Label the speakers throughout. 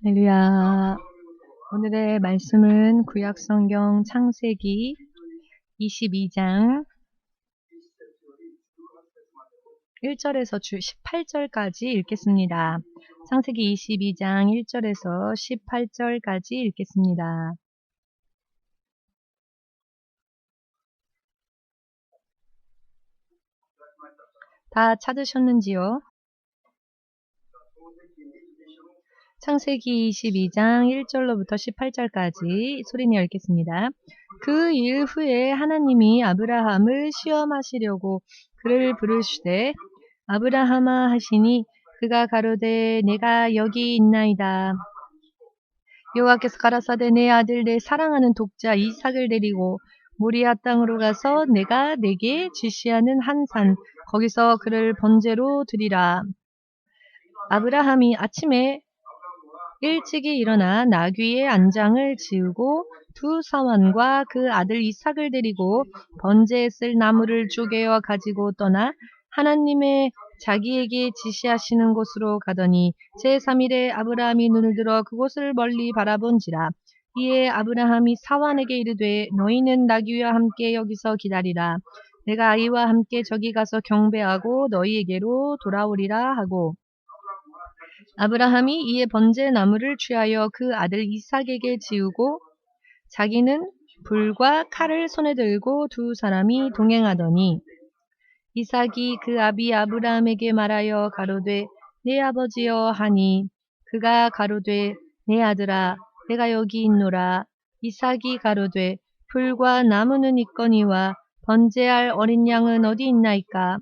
Speaker 1: 할렐루야. 오늘의 말씀은 구약성경 창세기 22장 1절에서 18절까지 읽겠습니다. 창세기 22장 1절에서 18절까지 읽겠습니다. 다 찾으셨는지요? 창세기 22장 1절로부터 18절까지 소리내어 읽겠습니다. 그 일 후에 하나님이 아브라함을 시험하시려고 그를 부르시되 아브라함아 하시니 그가 가로되 내가 여기 있나이다. 여호와께서 가라사대 내 아들 내 사랑하는 독자 이삭을 데리고 모리아 땅으로 가서 내가 내게 지시하는 한 산 거기서 그를 번제로 드리라. 아브라함이 아침에 일찍이 일어나 나귀의 안장을 지우고 두 사환과 그 아들 이삭을 데리고 번제에 쓸 나무를 쪼개어 가지고 떠나 하나님의 자기에게 지시하시는 곳으로 가더니 제3일에 아브라함이 눈을 들어 그곳을 멀리 바라본지라. 이에 아브라함이 사환에게 이르되 너희는 나귀와 함께 여기서 기다리라. 내가 아이와 함께 저기 가서 경배하고 너희에게로 돌아오리라 하고 아브라함이 이에 번제 나무를 취하여 그 아들 이삭에게 지우고 자기는 불과 칼을 손에 들고 두 사람이 동행하더니 이삭이 그 아비 아브라함에게 말하여 가로되 내 아버지여 하니 그가 가로되 내 아들아 내가 여기 있노라. 이삭이 가로되 불과 나무는 있거니와 번제할 어린 양은 어디 있나이까.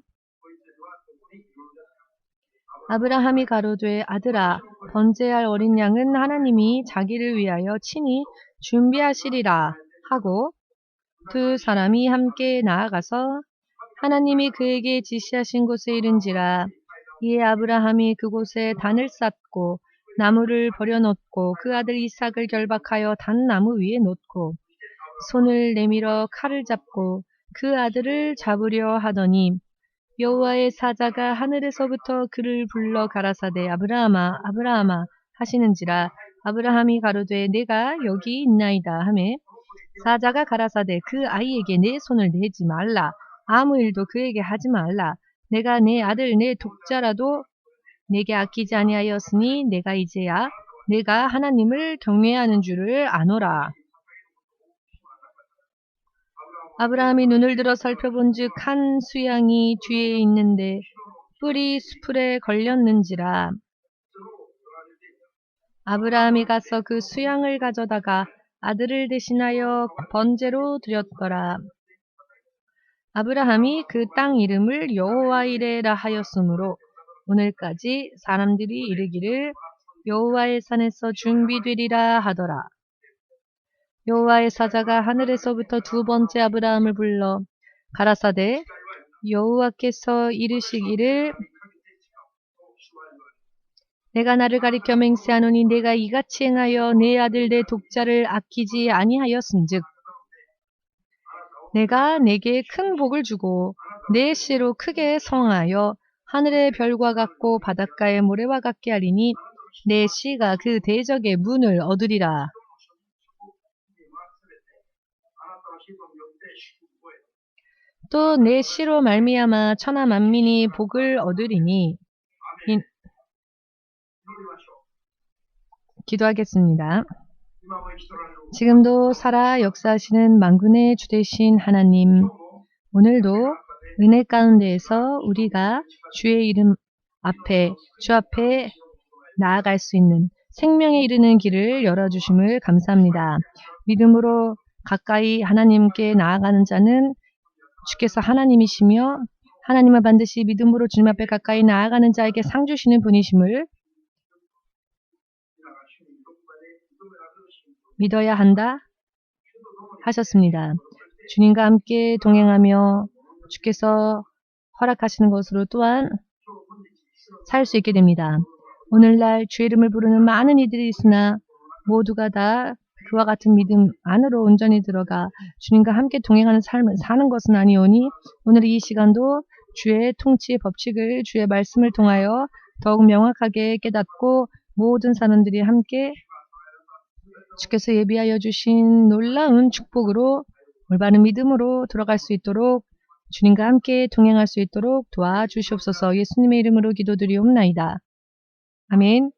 Speaker 1: 아브라함이 가로되 아들아 번제할 어린 양은 하나님이 자기를 위하여 친히 준비하시리라 하고 두 사람이 함께 나아가서 하나님이 그에게 지시하신 곳에 이른지라. 이에 아브라함이 그곳에 단을 쌓고 나무를 버려놓고 그 아들 이삭을 결박하여 단 나무 위에 놓고 손을 내밀어 칼을 잡고 그 아들을 잡으려 하더니 여호와의 사자가 하늘에서부터 그를 불러 가라사대 아브라함아 아브라함아 하시는지라. 아브라함이 가로되 내가 여기 있나이다 하매 사자가 가라사대 그 아이에게 내 손을 내지 말라. 아무 일도 그에게 하지 말라. 내가 내 아들 내 독자라도 내게 아끼지 아니하였으니 내가 이제야 내가 하나님을 경외하는 줄을 아노라. 아브라함이 눈을 들어 살펴본즉 한 수양이 뒤에 있는데 뿔이 수풀에 걸렸는지라. 아브라함이 가서 그 수양을 가져다가 아들을 대신하여 번제로 드렸더라. 아브라함이 그 땅 이름을 여호와 이레라 하였으므로 오늘까지 사람들이 이르기를 여호와의 산에서 준비되리라 하더라. 여호와의 사자가 하늘에서부터 두 번째 아브라함을 불러 가라사대 여호와께서 이르시기를 내가 나를 가리켜 맹세하노니 내가 이같이 행하여 내 아들 내 독자를 아끼지 아니하였은즉 내가 내게 큰 복을 주고 내 씨로 크게 성하여 하늘의 별과 같고 바닷가의 모래와 같게 하리니 내 씨가 그 대적의 문을 얻으리라. 또 내 씨로 말미암아 천하 만민이 복을 얻으리니. 기도하겠습니다. 지금도 살아 역사하시는 만군의 주 되신 하나님, 오늘도 은혜 가운데에서 우리가 주의 이름 앞에 주 앞에 나아갈 수 있는 생명에 이르는 길을 열어주심을 감사합니다. 믿음으로 가까이 하나님께 나아가는 자는 주께서 하나님이시며 하나님은 반드시 믿음으로 주님 앞에 가까이 나아가는 자에게 상 주시는 분이심을 믿어야 한다 하셨습니다. 주님과 함께 동행하며 주께서 허락하시는 것으로 또한 살 수 있게 됩니다. 오늘날 주의 이름을 부르는 많은 이들이 있으나 모두가 다 그와 같은 믿음 안으로 온전히 들어가 주님과 함께 동행하는 삶을 사는 것은 아니오니 오늘 이 시간도 주의 통치의 법칙을 주의 말씀을 통하여 더욱 명확하게 깨닫고 모든 사람들이 함께 주께서 예비하여 주신 놀라운 축복으로 올바른 믿음으로 들어갈 수 있도록 주님과 함께 동행할 수 있도록 도와주시옵소서. 예수님의 이름으로 기도드리옵나이다. 아멘.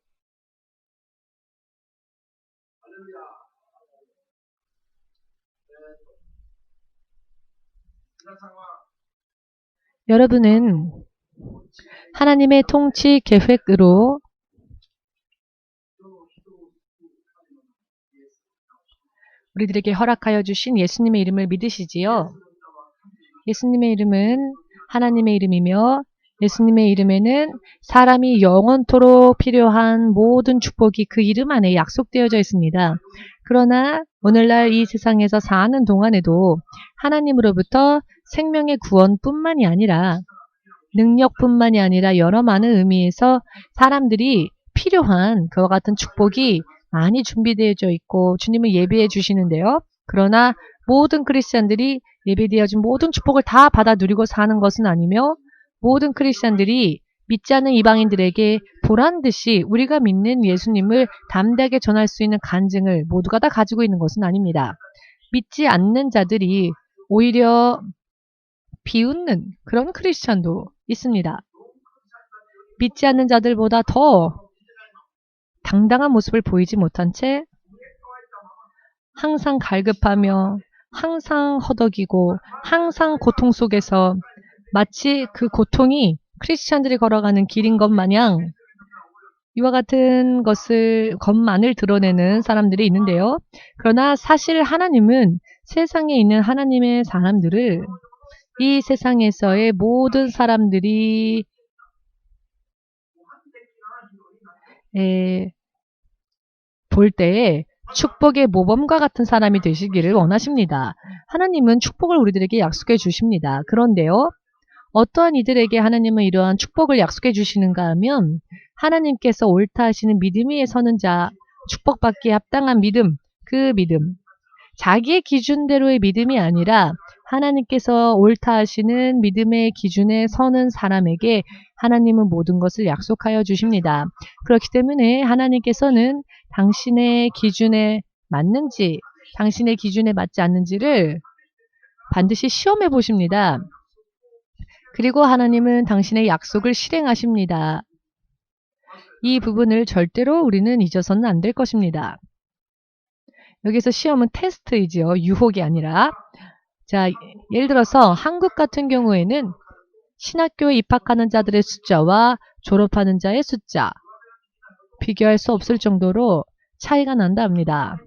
Speaker 1: 여러분은 하나님의 통치 계획으로 우리들에게 허락하여 주신 예수님의 이름을 믿으시지요? 예수님의 이름은 하나님의 이름이며 예수님의 이름에는 사람이 영원토록 필요한 모든 축복이 그 이름 안에 약속되어져 있습니다. 그러나 오늘날 이 세상에서 사는 동안에도 하나님으로부터 생명의 구원뿐만이 아니라 능력뿐만이 아니라 여러 많은 의미에서 사람들이 필요한 그와 같은 축복이 많이 준비되어져 있고 주님을 예비해 주시는데요. 그러나 모든 크리스찬들이 예배되어진 모든 축복을 다 받아 누리고 사는 것은 아니며 모든 크리스찬들이 믿지 않는 이방인들에게 보란듯이 우리가 믿는 예수님을 담대하게 전할 수 있는 간증을 모두가 다 가지고 있는 것은 아닙니다. 믿지 않는 자들이 오히려 비웃는 그런 크리스찬도 있습니다. 믿지 않는 자들보다 더 당당한 모습을 보이지 못한 채 항상 갈급하며 항상 허덕이고 항상 고통 속에서 마치 그 고통이 크리스찬들이 걸어가는 길인 것 마냥 이와 같은 것만을 드러내는 사람들이 있는데요. 그러나 사실 하나님은 세상에 있는 하나님의 사람들을 이 세상에서의 모든 사람들이 볼 때에 축복의 모범과 같은 사람이 되시기를 원하십니다. 하나님은 축복을 우리들에게 약속해 주십니다. 그런데요. 어떠한 이들에게 하나님은 이러한 축복을 약속해 주시는가 하면 하나님께서 옳다 하시는 믿음 위에 서는 자, 축복받기에 합당한 믿음, 그 믿음, 자기의 기준대로의 믿음이 아니라 하나님께서 옳다 하시는 믿음의 기준에 서는 사람에게 하나님은 모든 것을 약속하여 주십니다. 그렇기 때문에 하나님께서는 당신의 기준에 맞는지 당신의 기준에 맞지 않는지를 반드시 시험해 보십니다. 그리고 하나님은 당신의 약속을 실행하십니다. 이 부분을 절대로 우리는 잊어서는 안 될 것입니다. 여기서 시험은 테스트이지요. 유혹이 아니라. 자, 예를 들어서 한국 같은 경우에는 신학교에 입학하는 자들의 숫자와 졸업하는 자의 숫자 비교할 수 없을 정도로 차이가 난다 합니다.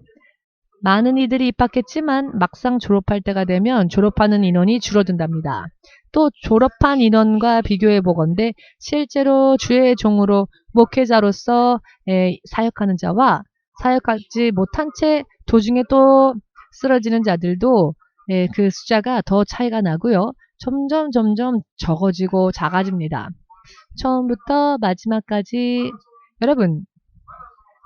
Speaker 1: 많은 이들이 입학했지만 막상 졸업할 때가 되면 졸업하는 인원이 줄어든답니다. 또 졸업한 인원과 비교해 보건대 실제로 주의 종으로 목회자로서 사역하는 자와 사역하지 못한 채 도중에 또 쓰러지는 자들도 그 숫자가 더 차이가 나고요. 점점 적어지고 작아집니다. 처음부터 마지막까지 여러분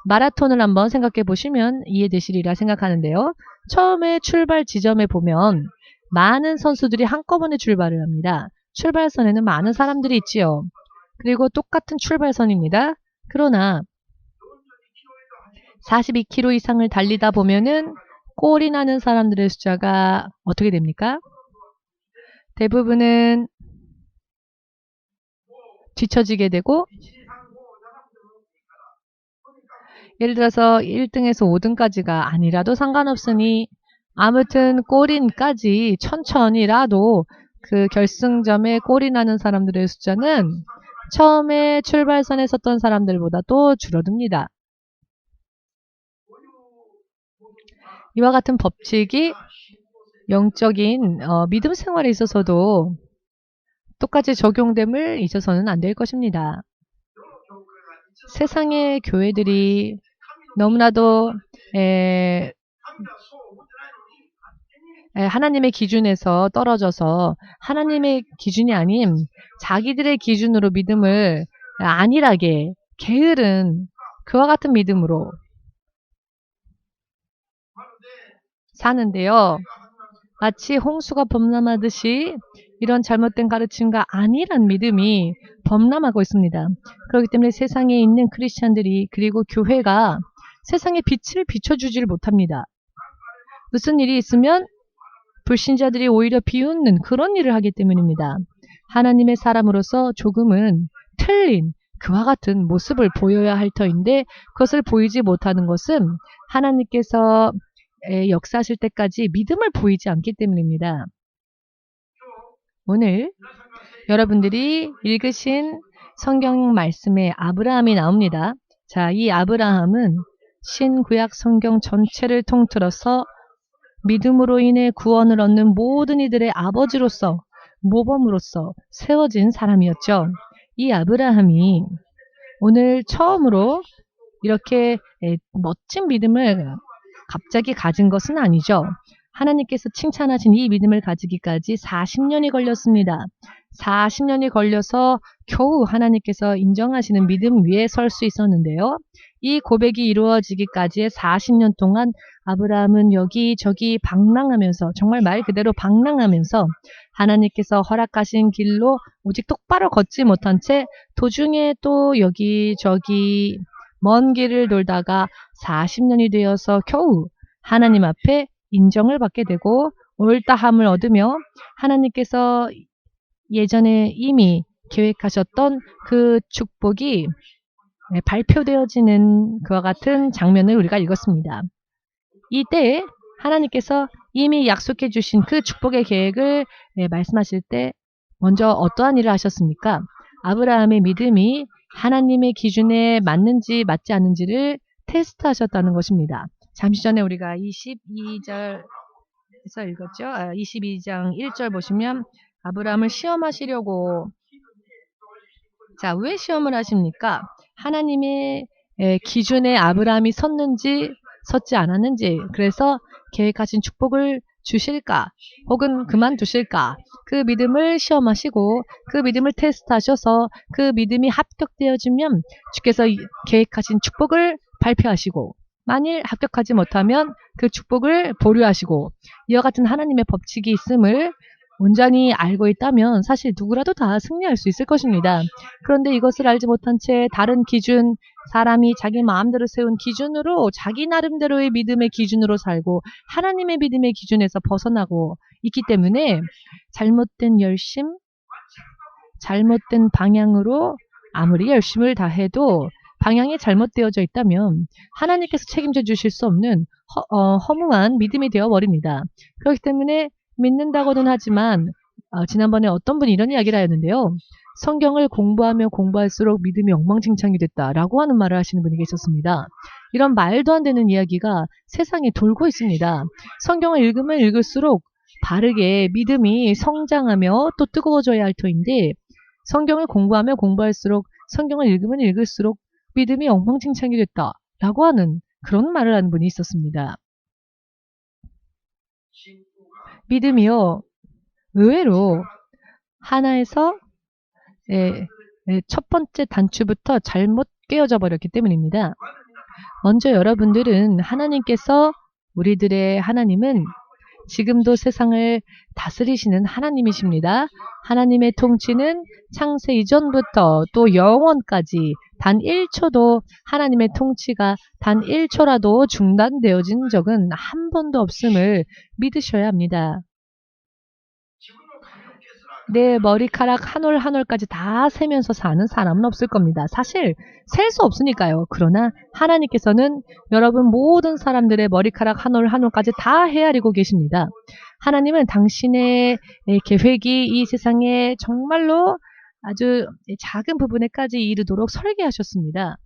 Speaker 1: 마라톤을 한번 생각해 보시면 이해되시리라 생각하는데요. 처음에 출발 지점에 보면 많은 선수들이 한꺼번에 출발을 합니다. 출발선에는 많은 사람들이 있지요. 그리고 똑같은 출발선입니다. 그러나 42km 이상을 달리다 보면은 꼴이 나는 사람들의 숫자가 어떻게 됩니까? 대부분은 뒤처지게 되고 예를 들어서 1등에서 5등까지가 아니라도 상관없으니 아무튼 골인까지 천천히라도 그 결승점에 골이 나는 사람들의 숫자는 처음에 출발선에 섰던 사람들보다 또 줄어듭니다. 이와 같은 법칙이 영적인 믿음 생활에 있어서도 똑같이 적용됨을 잊어서는 안 될 것입니다. 세상의 교회들이 너무나도 하나님의 기준에서 떨어져서 하나님의 기준이 아닌 자기들의 기준으로 믿음을 안일하게 게으른 그와 같은 믿음으로 사는데요. 마치 홍수가 범람하듯이 이런 잘못된 가르침과 아니란 믿음이 범람하고 있습니다. 그렇기 때문에 세상에 있는 크리스찬들이 그리고 교회가 세상의 빛을 비춰주질 못합니다. 무슨 일이 있으면 불신자들이 오히려 비웃는 그런 일을 하기 때문입니다. 하나님의 사람으로서 조금은 틀린 그와 같은 모습을 보여야 할 터인데 그것을 보이지 못하는 것은 하나님께서 역사하실 때까지 믿음을 보이지 않기 때문입니다. 오늘 여러분들이 읽으신 성경 말씀에 아브라함이 나옵니다. 자, 이 아브라함은 신구약 성경 전체를 통틀어서 믿음으로 인해 구원을 얻는 모든 이들의 아버지로서 모범으로서 세워진 사람이었죠. 이 아브라함이 오늘 처음으로 이렇게 멋진 믿음을 갑자기 가진 것은 아니죠. 하나님께서 칭찬하신 이 믿음을 가지기까지 40년이 걸렸습니다. 40년이 걸려서 겨우 하나님께서 인정하시는 믿음 위에 설 수 있었는데요. 이 고백이 이루어지기까지의 40년 동안 아브라함은 여기저기 방랑하면서 정말 말 그대로 방랑하면서 하나님께서 허락하신 길로 오직 똑바로 걷지 못한 채 도중에 또 여기저기 먼 길을 돌다가 40년이 되어서 겨우 하나님 앞에 인정을 받게 되고 올다함을 얻으며 하나님께서 예전에 이미 계획하셨던 그 축복이 발표되어지는 그와 같은 장면을 우리가 읽었습니다. 이때 하나님께서 이미 약속해 주신 그 축복의 계획을 말씀하실 때 먼저 어떠한 일을 하셨습니까? 아브라함의 믿음이 하나님의 기준에 맞는지 맞지 않는지를 테스트하셨다는 것입니다. 잠시 전에 우리가 22절에서 읽었죠. 22장 1절 보시면 아브라함을 시험하시려고 자, 왜 시험을 하십니까? 하나님의 기준에 아브라함이 섰는지 섰지 않았는지 그래서 계획하신 축복을 주실까 혹은 그만두실까 그 믿음을 시험하시고 그 믿음을 테스트하셔서 그 믿음이 합격되어지면 주께서 계획하신 축복을 발표하시고 만일 합격하지 못하면 그 축복을 보류하시고 이와 같은 하나님의 법칙이 있음을 온전히 알고 있다면 사실 누구라도 다 승리할 수 있을 것입니다. 그런데 이것을 알지 못한 채 다른 기준, 사람이 자기 마음대로 세운 기준으로 자기 나름대로의 믿음의 기준으로 살고 하나님의 믿음의 기준에서 벗어나고 있기 때문에 잘못된 열심, 잘못된 방향으로 아무리 열심을 다해도 방향이 잘못되어져 있다면 하나님께서 책임져 주실 수 없는 허무한 믿음이 되어버립니다. 그렇기 때문에 믿는다고는 하지만 지난번에 어떤 분이 이런 이야기를 하였는데요. 성경을 공부하면 공부할수록 믿음이 엉망진창이 됐다라고 하는 말을 하시는 분이 계셨습니다. 이런 말도 안 되는 이야기가 세상에 돌고 있습니다. 성경을 읽으면 읽을수록 바르게 믿음이 성장하며 또 뜨거워져야 할 터인데 성경을 공부하면 공부할수록 성경을 읽으면 읽을수록 믿음이 엉망진창이 됐다라고 하는 그런 말을 하는 분이 있었습니다. 믿음이요. 의외로 하나에서 첫 번째 단추부터 잘못 깨어져 버렸기 때문입니다. 먼저 여러분들은 하나님께서 우리들의 하나님은 지금도 세상을 다스리시는 하나님이십니다. 하나님의 통치는 창세 이전부터 또 영원까지 단 1초도 하나님의 통치가 단 1초라도 중단되어진 적은 한 번도 없음을 믿으셔야 합니다. 내 머리카락 한 올 한 올까지 다 세면서 사는 사람은 없을 겁니다. 사실 셀 수 없으니까요. 그러나 하나님께서는 여러분 모든 사람들의 머리카락 한 올 한 올까지 다 헤아리고 계십니다. 하나님은 당신의 계획이 이 세상에 정말로 아주 작은 부분에까지 이르도록 설계하셨습니다.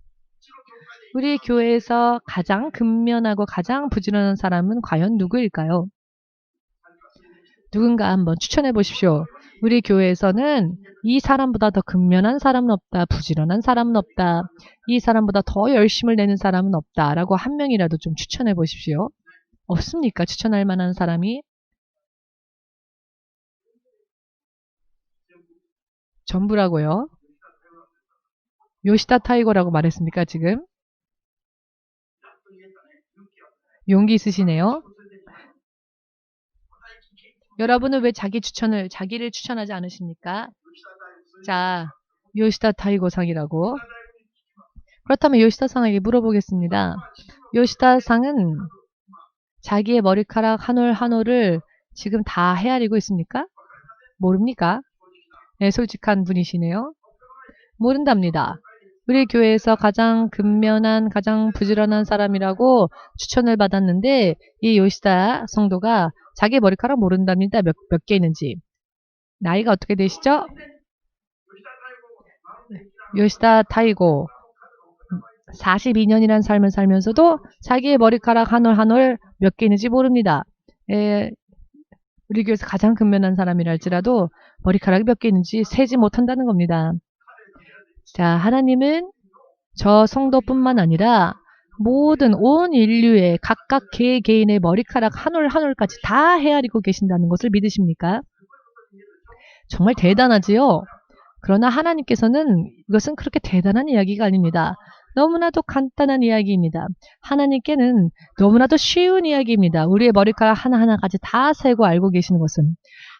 Speaker 1: 우리 교회에서 가장 근면하고 가장 부지런한 사람은 과연 누구일까요? 누군가 한번 추천해 보십시오. 우리 교회에서는 이 사람보다 더 근면한 사람은 없다. 부지런한 사람은 없다. 이 사람보다 더 열심을 내는 사람은 없다. 라고 한 명이라도 좀 추천해 보십시오. 없습니까? 추천할 만한 사람이? 전부라고요? 요시다 타이거라고 말했습니까, 지금? 용기 있으시네요. 여러분은 왜 자기를 추천하지 않으십니까? 자, 요시다 타이고상이라고. 그렇다면 요시다 상에게 물어보겠습니다. 요시다 상은 자기의 머리카락 한 올 한 올을 지금 다 헤아리고 있습니까? 모릅니까? 네, 솔직한 분이시네요. 모른답니다. 우리 교회에서 가장 근면한, 가장 부지런한 사람이라고 추천을 받았는데 이 요시다 성도가 자기 머리카락 모른답니다. 몇 개 있는지. 나이가 어떻게 되시죠? 요시다 타이고 42년이라는 삶을 살면서도 자기의 머리카락 한 올 한 올 몇 개 있는지 모릅니다. 우리 교회에서 가장 근면한 사람이랄지라도 머리카락이 몇 개 있는지 세지 못한다는 겁니다. 자, 하나님은 저 성도뿐만 아니라 모든 온 인류의 각각 개개인의 머리카락 한 올 한 올까지 다 헤아리고 계신다는 것을 믿으십니까? 정말 대단하지요? 그러나 하나님께서는 이것은 그렇게 대단한 이야기가 아닙니다. 너무나도 간단한 이야기입니다. 하나님께는 너무나도 쉬운 이야기입니다. 우리의 머리카락 하나하나까지 다 세고 알고 계시는 것은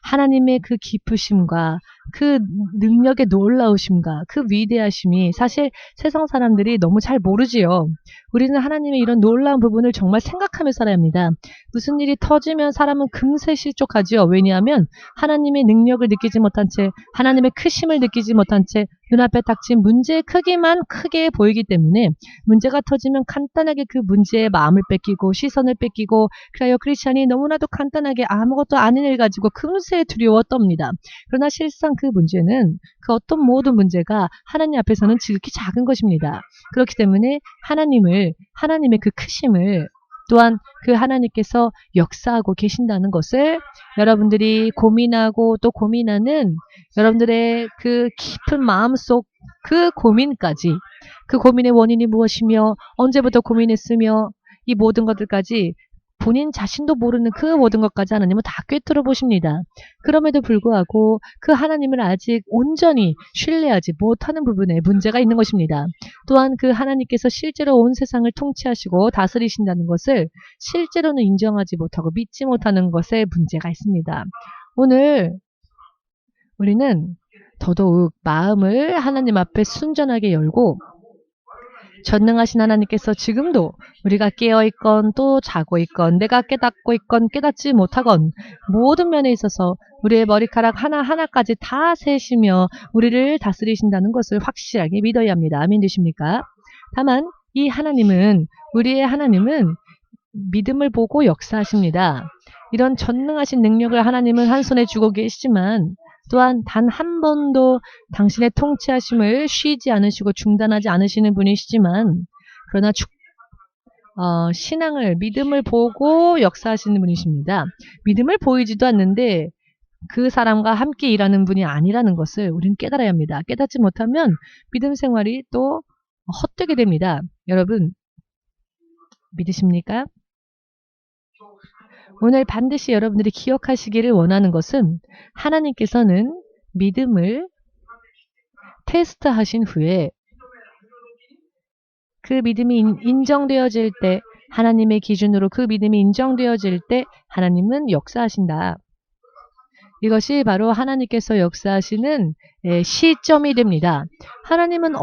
Speaker 1: 하나님의 그 깊으심과 그 능력의 놀라우심과 그 위대하심이 사실 세상 사람들이 너무 잘 모르지요. 우리는 하나님의 이런 놀라운 부분을 정말 생각하며 살아야 합니다. 무슨 일이 터지면 사람은 금세 실족하지요. 왜냐하면 하나님의 능력을 느끼지 못한 채 하나님의 크심을 느끼지 못한 채 눈앞에 닥친 문제의 크기만 크게 보이기 때문에 문제가 터지면 간단하게 그 문제의 마음을 뺏기고 시선을 뺏기고 그래요. 크리스찬이 너무나도 간단하게 아무것도 아닌 일 가지고 금세 두려워 떱니다. 그러나 실상 그 문제는 그 어떤 모든 문제가 하나님 앞에서는 지극히 작은 것입니다. 그렇기 때문에 하나님의 그 크심을 또한 그 하나님께서 역사하고 계신다는 것을 여러분들이 고민하고 또 고민하는 여러분들의 그 깊은 마음속 그 고민까지 그 고민의 원인이 무엇이며 언제부터 고민했으며 이 모든 것들까지 본인 자신도 모르는 그 모든 것까지 하나님은 다 꿰뚫어 보십니다. 그럼에도 불구하고 그 하나님을 아직 온전히 신뢰하지 못하는 부분에 문제가 있는 것입니다. 또한 그 하나님께서 실제로 온 세상을 통치하시고 다스리신다는 것을 실제로는 인정하지 못하고 믿지 못하는 것에 문제가 있습니다. 오늘 우리는 더더욱 마음을 하나님 앞에 순전하게 열고 전능하신 하나님께서 지금도 우리가 깨어있건 또 자고 있건 내가 깨닫고 있건 깨닫지 못하건 모든 면에 있어서 우리의 머리카락 하나하나까지 다 세시며 우리를 다스리신다는 것을 확실하게 믿어야 합니다. 아멘 되십니까? 다만 이 우리의 하나님은 믿음을 보고 역사하십니다. 이런 전능하신 능력을 하나님은 한 손에 쥐고 계시지만 또한 단 한 번도 당신의 통치하심을 쉬지 않으시고 중단하지 않으시는 분이시지만 그러나 믿음을 보고 역사하시는 분이십니다. 믿음을 보이지도 않는데 그 사람과 함께 일하는 분이 아니라는 것을 우리는 깨달아야 합니다. 깨닫지 못하면 믿음 생활이 또 헛되게 됩니다. 여러분 믿으십니까? 오늘 반드시 여러분들이 기억하시기를 원하는 것은 하나님께서는 믿음을 테스트하신 후에 그 믿음이 인정되어질 때 하나님의 기준으로 그 믿음이 인정되어질 때 하나님은 역사하신다. 이것이 바로 하나님께서 역사하시는 시점이 됩니다. 하나님은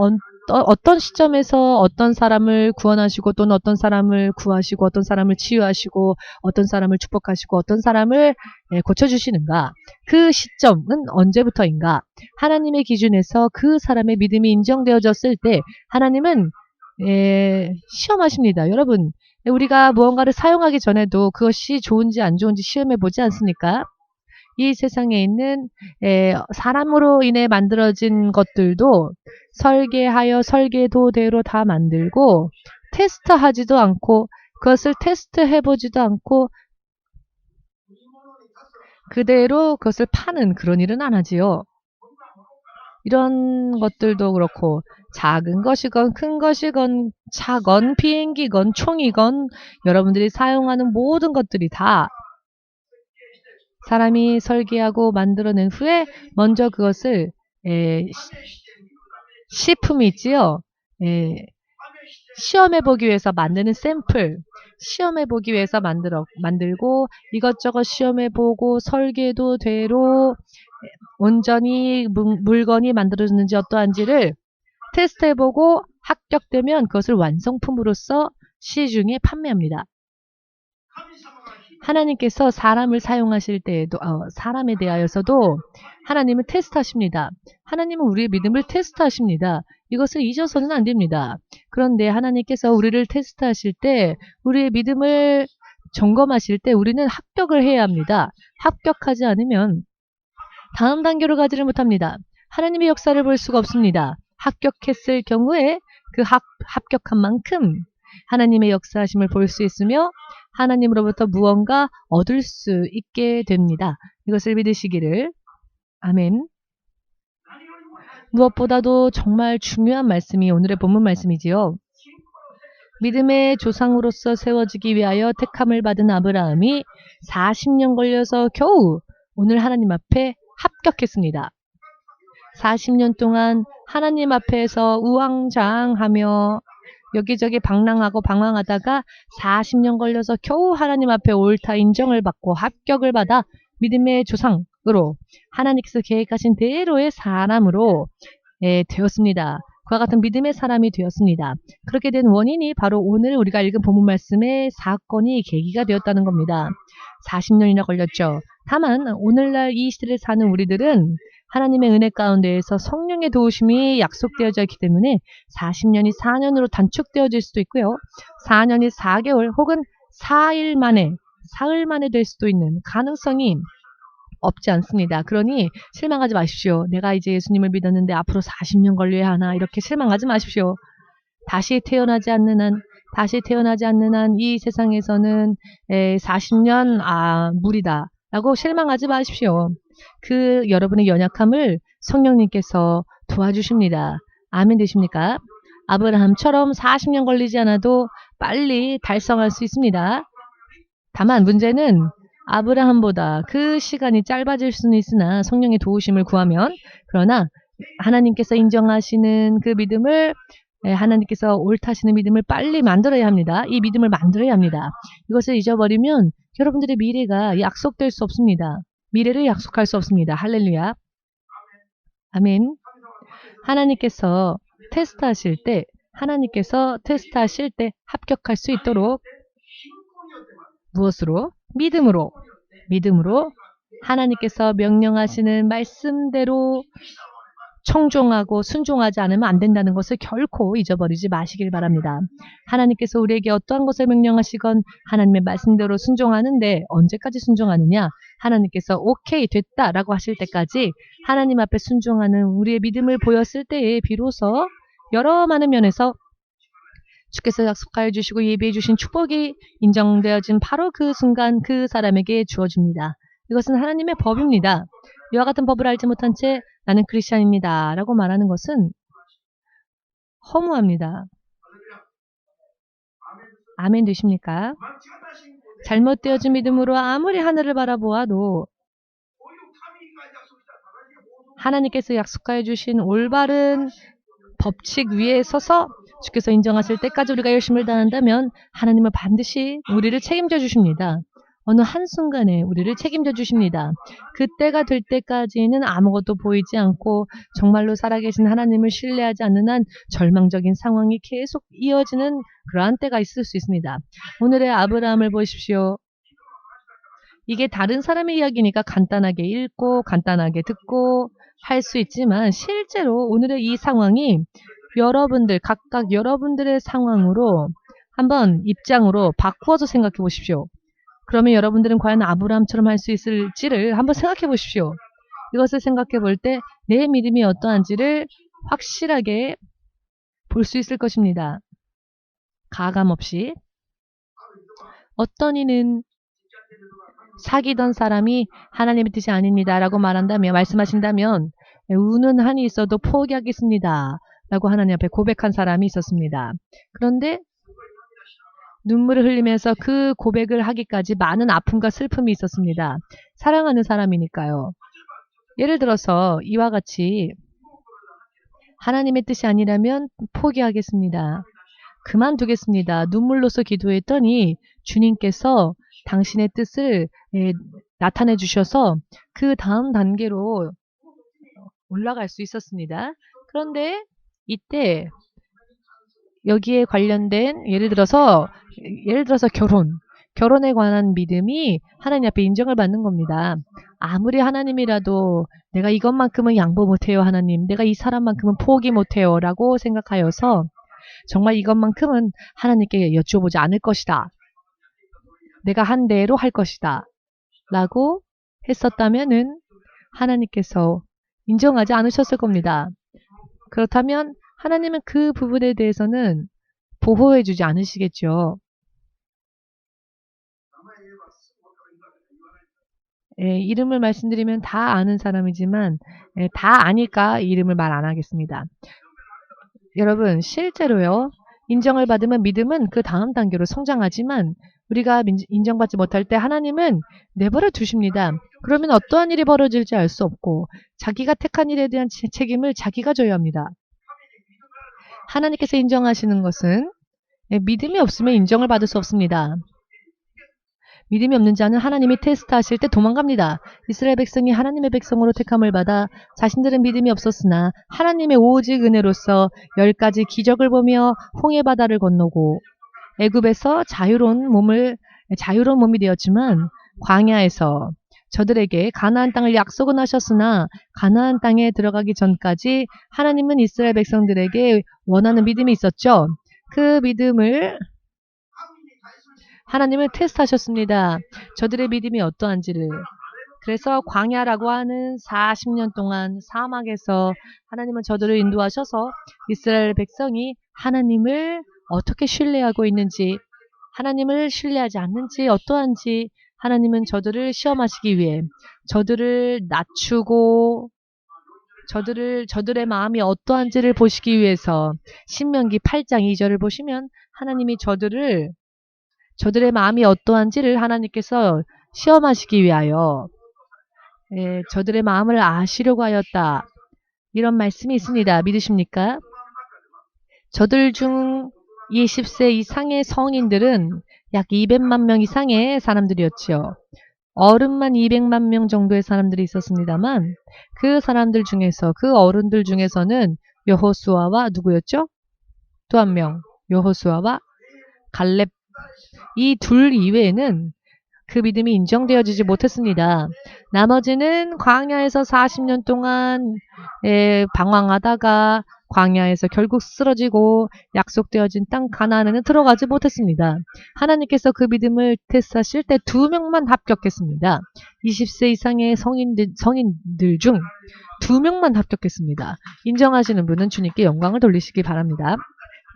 Speaker 1: 어떤 시점에서 어떤 사람을 구원하시고 또는 어떤 사람을 구하시고 어떤 사람을 치유하시고 어떤 사람을 축복하시고 어떤 사람을 고쳐주시는가? 그 시점은 언제부터인가? 하나님의 기준에서 그 사람의 믿음이 인정되어졌을 때 하나님은 시험하십니다. 여러분 우리가 무언가를 사용하기 전에도 그것이 좋은지 안 좋은지 시험해 보지 않습니까? 이 세상에 있는 사람으로 인해 만들어진 것들도 설계하여 설계도대로 다 만들고 테스트하지도 않고 그것을 테스트해보지도 않고 그대로 그것을 파는 그런 일은 안 하지요. 이런 것들도 그렇고 작은 것이건 큰 것이건 차건 비행기건 총이건 여러분들이 사용하는 모든 것들이 다 사람이 설계하고 만들어낸 후에 먼저 그것을 시품이 있지요. 시험해보기 위해서 만드는 샘플, 시험해보기 위해서 만들고 이것저것 시험해보고 설계도 대로 온전히 물건이 만들어졌는지 어떠한지를 테스트해보고 합격되면 그것을 완성품으로써 시중에 판매합니다. 하나님께서 사람을 사용하실 때에도 사람에 대하여서도 하나님은 테스트하십니다. 하나님은 우리의 믿음을 테스트하십니다. 이것을 잊어서는 안 됩니다. 그런데 하나님께서 우리를 테스트하실 때 우리의 믿음을 점검하실 때 우리는 합격을 해야 합니다. 합격하지 않으면 다음 단계로 가지를 못합니다. 하나님의 역사를 볼 수가 없습니다. 합격했을 경우에 그 합격한 만큼 하나님의 역사하심을 볼 수 있으며 하나님으로부터 무언가 얻을 수 있게 됩니다. 이것을 믿으시기를. 아멘. 무엇보다도 정말 중요한 말씀이 오늘의 본문 말씀이지요. 믿음의 조상으로서 세워지기 위하여 택함을 받은 아브라함이 40년 걸려서 겨우 오늘 하나님 앞에 합격했습니다. 40년 동안 하나님 앞에서 우왕좌왕하며 여기저기 방랑하고 방황하다가 40년 걸려서 겨우 하나님 앞에 옳다 인정을 받고 합격을 받아 믿음의 조상으로 하나님께서 계획하신 대로의 사람으로 되었습니다. 그와 같은 믿음의 사람이 되었습니다. 그렇게 된 원인이 바로 오늘 우리가 읽은 본문 말씀의 사건이 계기가 되었다는 겁니다. 40년이나 걸렸죠. 다만 오늘날 이 시대를 사는 우리들은 하나님의 은혜 가운데에서 성령의 도우심이 약속되어져 있기 때문에 40년이 4년으로 단축되어질 수도 있고요. 4년이 4개월 혹은 4일 만에, 사흘 만에 될 수도 있는 가능성이 없지 않습니다. 그러니 실망하지 마십시오. 내가 이제 예수님을 믿었는데 앞으로 40년 걸려야 하나 이렇게 실망하지 마십시오. 다시 태어나지 않는 한 이 세상에서는 40년 무리다 라고 실망하지 마십시오. 그 여러분의 연약함을 성령님께서 도와주십니다. 아멘 되십니까? 아브라함처럼 40년 걸리지 않아도 빨리 달성할 수 있습니다. 다만 문제는 아브라함보다 그 시간이 짧아질 수는 있으나 성령의 도우심을 구하면, 그러나 하나님께서 인정하시는 그 믿음을, 하나님께서 옳다시는 믿음을 빨리 만들어야 합니다. 이 믿음을 만들어야 합니다. 이것을 잊어버리면 여러분들의 미래가 약속될 수 없습니다. 미래를 약속할 수 없습니다. 할렐루야. 아멘. 하나님께서 테스트하실 때 합격할 수 있도록 무엇으로? 믿음으로 하나님께서 명령하시는 말씀대로 청종하고 순종하지 않으면 안 된다는 것을 결코 잊어버리지 마시길 바랍니다. 하나님께서 우리에게 어떠한 것을 명령하시건 하나님의 말씀대로 순종하는데 언제까지 순종하느냐? 하나님께서 오케이 됐다라고 하실 때까지 하나님 앞에 순종하는 우리의 믿음을 보였을 때에 비로소 여러 많은 면에서 주께서 약속하여 주시고 예비해 주신 축복이 인정되어진 바로 그 순간 그 사람에게 주어집니다. 이것은 하나님의 법입니다. 이와 같은 법을 알지 못한 채 나는 크리스찬입니다 라고 말하는 것은 허무합니다. 아멘 되십니까? 잘못되어진 믿음으로 아무리 하늘을 바라보아도 하나님께서 약속하여 주신 올바른 법칙 위에 서서 주께서 인정하실 때까지 우리가 열심을 다한다면 하나님은 반드시 우리를 책임져 주십니다. 어느 한순간에 우리를 책임져 주십니다. 그때가 될 때까지는 아무것도 보이지 않고 정말로 살아계신 하나님을 신뢰하지 않는 한 절망적인 상황이 계속 이어지는 그러한 때가 있을 수 있습니다. 오늘의 아브라함을 보십시오. 이게 다른 사람의 이야기니까 간단하게 읽고 간단하게 듣고 할 수 있지만 실제로 오늘의 이 상황이 각각 여러분들의 상황으로 한번 입장으로 바꾸어서 생각해 보십시오. 그러면 여러분들은 과연 아브라함처럼 할 수 있을지를 한번 생각해 보십시오. 이것을 생각해 볼 때 내 믿음이 어떠한지를 확실하게 볼 수 있을 것입니다. 가감 없이. 어떤 이는 사귀던 사람이 하나님의 뜻이 아닙니다 라고 말씀하신다면 우는 한이 있어도 포기하겠습니다 라고 하나님 앞에 고백한 사람이 있었습니다. 그런데 눈물을 흘리면서 그 고백을 하기까지 많은 아픔과 슬픔이 있었습니다. 사랑하는 사람이니까요. 예를 들어서 이와 같이 하나님의 뜻이 아니라면 포기하겠습니다. 그만두겠습니다. 눈물로써 기도했더니 주님께서 당신의 뜻을 나타내 주셔서 그 다음 단계로 올라갈 수 있었습니다. 그런데 이때 여기에 관련된 예를 들어서 결혼에 관한 믿음이 하나님 앞에 인정을 받는 겁니다. 아무리 하나님이라도 내가 이것만큼은 양보 못해요 하나님, 내가 이 사람만큼은 포기 못해요 라고 생각하여서 정말 이것만큼은 하나님께 여쭈어보지 않을 것이다, 내가 한 대로 할 것이다 라고 했었다면은 하나님께서 인정하지 않으셨을 겁니다. 그렇다면 하나님은 그 부분에 대해서는 보호해주지 않으시겠죠. 이름을 말씀드리면 다 아는 사람이지만 다 아니까 이름을 말 안 하겠습니다. 여러분, 실제로요, 인정을 받으면 믿음은 그 다음 단계로 성장하지만 우리가 인정받지 못할 때 하나님은 내버려 두십니다. 그러면 어떠한 일이 벌어질지 알 수 없고 자기가 택한 일에 대한 책임을 자기가 져야 합니다. 하나님께서 인정하시는 것은 믿음이 없으면 인정을 받을 수 없습니다. 믿음이 없는 자는 하나님이 테스트하실 때 도망갑니다. 이스라엘 백성이 하나님의 백성으로 택함을 받아 자신들은 믿음이 없었으나 하나님의 오직 은혜로서 10가지 기적을 보며 홍해 바다를 건너고 애굽에서 자유로운 몸이 되었지만 광야에서 저들에게 가나안 땅을 약속은 하셨으나 가나안 땅에 들어가기 전까지 하나님은 이스라엘 백성들에게 원하는 믿음이 있었죠. 그 믿음을 하나님을 테스트하셨습니다. 저들의 믿음이 어떠한지를. 그래서 광야라고 하는 40년 동안 사막에서 하나님은 저들을 인도하셔서 이스라엘 백성이 하나님을 어떻게 신뢰하고 있는지, 하나님을 신뢰하지 않는지 어떠한지 하나님은 저들을 시험하시기 위해 저들을 낮추고 저들의 마음이 어떠한지를 보시기 위해서 신명기 8장 2절을 보시면 하나님이 저들의 마음이 어떠한지를 하나님께서 시험하시기 위하여 저들의 마음을 아시려고 하였다. 이런 말씀이 있습니다. 믿으십니까? 저들 중 20세 이상의 성인들은 약 200만 명 이상의 사람들이었지요. 어른만 200만 명 정도의 사람들이 있었습니다만 그 사람들 중에서, 그 어른들 중에서는 여호수아와 누구였죠? 또 한 명, 여호수아와 갈렙, 이 둘 이외에는 그 믿음이 인정되어지지 못했습니다. 나머지는 광야에서 40년 동안 방황하다가 광야에서 결국 쓰러지고 약속되어진 땅 가나안에는 들어가지 못했습니다. 하나님께서 그 믿음을 테스트하실 때 2명만 합격했습니다. 20세 이상의 성인들 중 2명만 합격했습니다. 인정하시는 분은 주님께 영광을 돌리시기 바랍니다.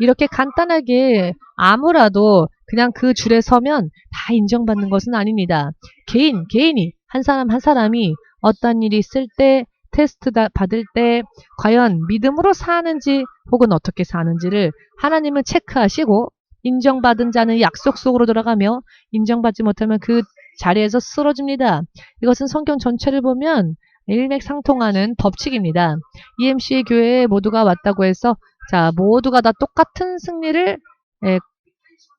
Speaker 1: 이렇게 간단하게 아무라도 그냥 그 줄에 서면 다 인정받는 것은 아닙니다. 개인이 한 사람이 어떤 일이 있을 때, 테스트 받을 때 과연 믿음으로 사는지 혹은 어떻게 사는지를 하나님은 체크하시고 인정받은 자는 약속 속으로 들어가며 인정받지 못하면 그 자리에서 쓰러집니다. 이것은 성경 전체를 보면 일맥상통하는 법칙입니다. EMC 교회에 모두가 왔다고 해서 자, 모두가 다 똑같은 승리를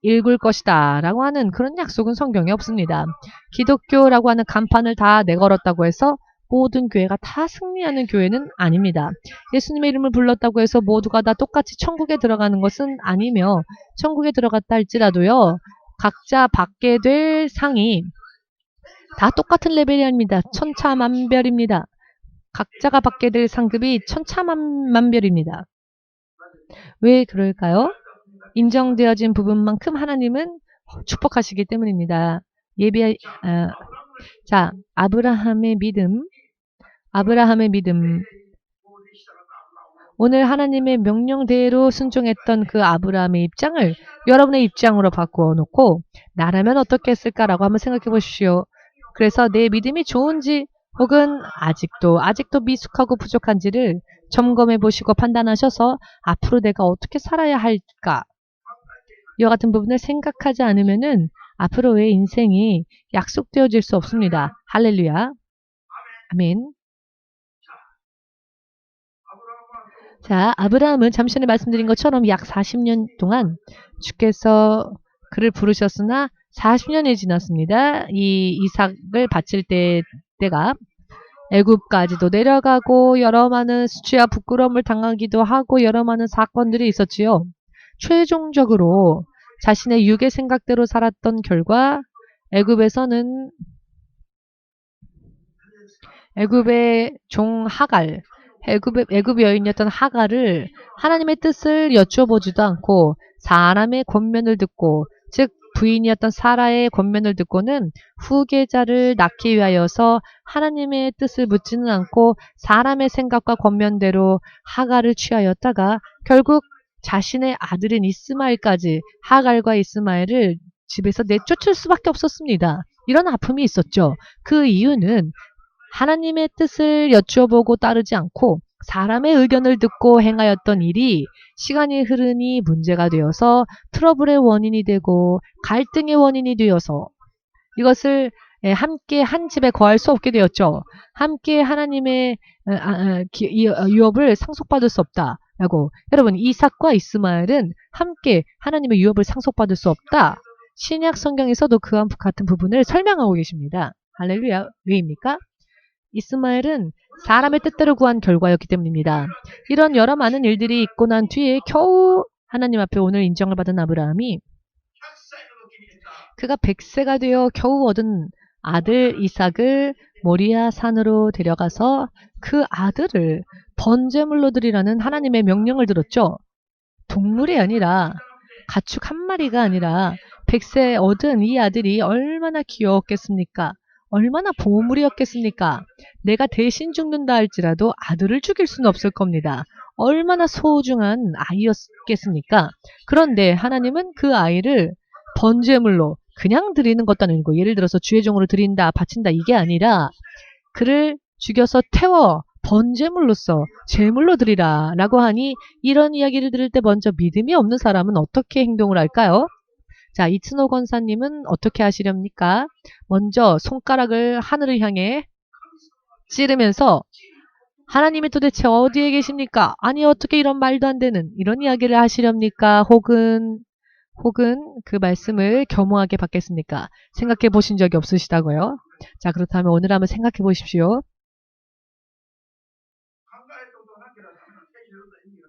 Speaker 1: 읽을 것이다 라고 하는 그런 약속은 성경에 없습니다. 기독교라고 하는 간판을 다 내걸었다고 해서 모든 교회가 다 승리하는 교회는 아닙니다. 예수님의 이름을 불렀다고 해서 모두가 다 똑같이 천국에 들어가는 것은 아니며, 천국에 들어갔다 할지라도요, 각자 받게 될 상이 다 똑같은 레벨이 아닙니다. 천차만별입니다. 각자가 받게 될 상급이 천차만별입니다. 왜 그럴까요? 인정되어진 부분만큼 하나님은 축복하시기 때문입니다. 자, 아브라함의 믿음. 오늘 하나님의 명령대로 순종했던 그 아브라함의 입장을 여러분의 입장으로 바꾸어 놓고 나라면 어떻게 했을까라고 한번 생각해 보십시오. 그래서 내 믿음이 좋은지 혹은 아직도 미숙하고 부족한지를 점검해 보시고 판단하셔서 앞으로 내가 어떻게 살아야 할까? 이와 같은 부분을 생각하지 않으면은 앞으로의 인생이 약속되어질 수 없습니다. 할렐루야. 아멘. 자, 아브라함은 잠시 전에 말씀드린 것처럼 약 40년 동안 주께서 그를 부르셨으나 40년이 지났습니다. 이 이삭을 바칠 때가 애굽까지도 내려가고 여러 많은 수치와 부끄러움을 당하기도 하고 여러 많은 사건들이 있었지요. 최종적으로 자신의 육의 생각대로 살았던 결과 애굽에서는 애굽의 종 하갈, 애굽 여인이었던 하갈을 하나님의 뜻을 여쭤보지도 않고 사람의 권면을 듣고, 즉 부인이었던 사라의 권면을 듣고는 후계자를 낳기 위하여서 하나님의 뜻을 묻지는 않고 사람의 생각과 권면대로 하갈을 취하였다가 결국 자신의 아들인 이스마엘까지, 하갈과 이스마엘을 집에서 내쫓을 수밖에 없었습니다. 이런 아픔이 있었죠. 그 이유는 하나님의 뜻을 여쭤보고 따르지 않고 사람의 의견을 듣고 행하였던 일이 시간이 흐르니 문제가 되어서 트러블의 원인이 되고 갈등의 원인이 되어서 이것을 함께 한 집에 거할 수 없게 되었죠. 함께 하나님의 유업을 상속받을 수 없다라고. 여러분, 이삭과 이스마엘은 함께 하나님의 유업을 상속받을 수 없다. 신약 성경에서도 그와 같은 부분을 설명하고 계십니다. 할렐루야. 왜입니까? 이스마엘은 사람의 뜻대로 구한 결과였기 때문입니다. 이런 여러 많은 일들이 있고 난 뒤에 겨우 하나님 앞에 오늘 인정을 받은 아브라함이 그가 100세가 되어 겨우 얻은 아들 이삭을 모리아 산으로 데려가서 그 아들을 번제물로 드리라는 하나님의 명령을 들었죠. 동물이 아니라, 가축 한 마리가 아니라 100세 얻은 이 아들이 얼마나 귀여웠겠습니까? 얼마나 보물이었겠습니까? 내가 대신 죽는다 할지라도 아들을 죽일 수는 없을 겁니다. 얼마나 소중한 아이였겠습니까? 그런데 하나님은 그 아이를 번제물로 그냥 드리는 것도 아니고, 예를 들어서 주의 종으로 드린다, 바친다, 이게 아니라 그를 죽여서 태워 번제물로서 제물로 드리라 라고 하니, 이런 이야기를 들을 때 먼저 믿음이 없는 사람은 어떻게 행동을 할까요? 자, 이춘호 권사님은 어떻게 하시렵니까? 먼저 손가락을 하늘을 향해 찌르면서 하나님이 도대체 어디에 계십니까? 아니, 어떻게 이런 말도 안 되는 이런 이야기를 하시렵니까? 혹은 그 말씀을 겸허하게 받겠습니까? 생각해 보신 적이 없으시다고요? 자, 그렇다면 오늘 한번 생각해 보십시오.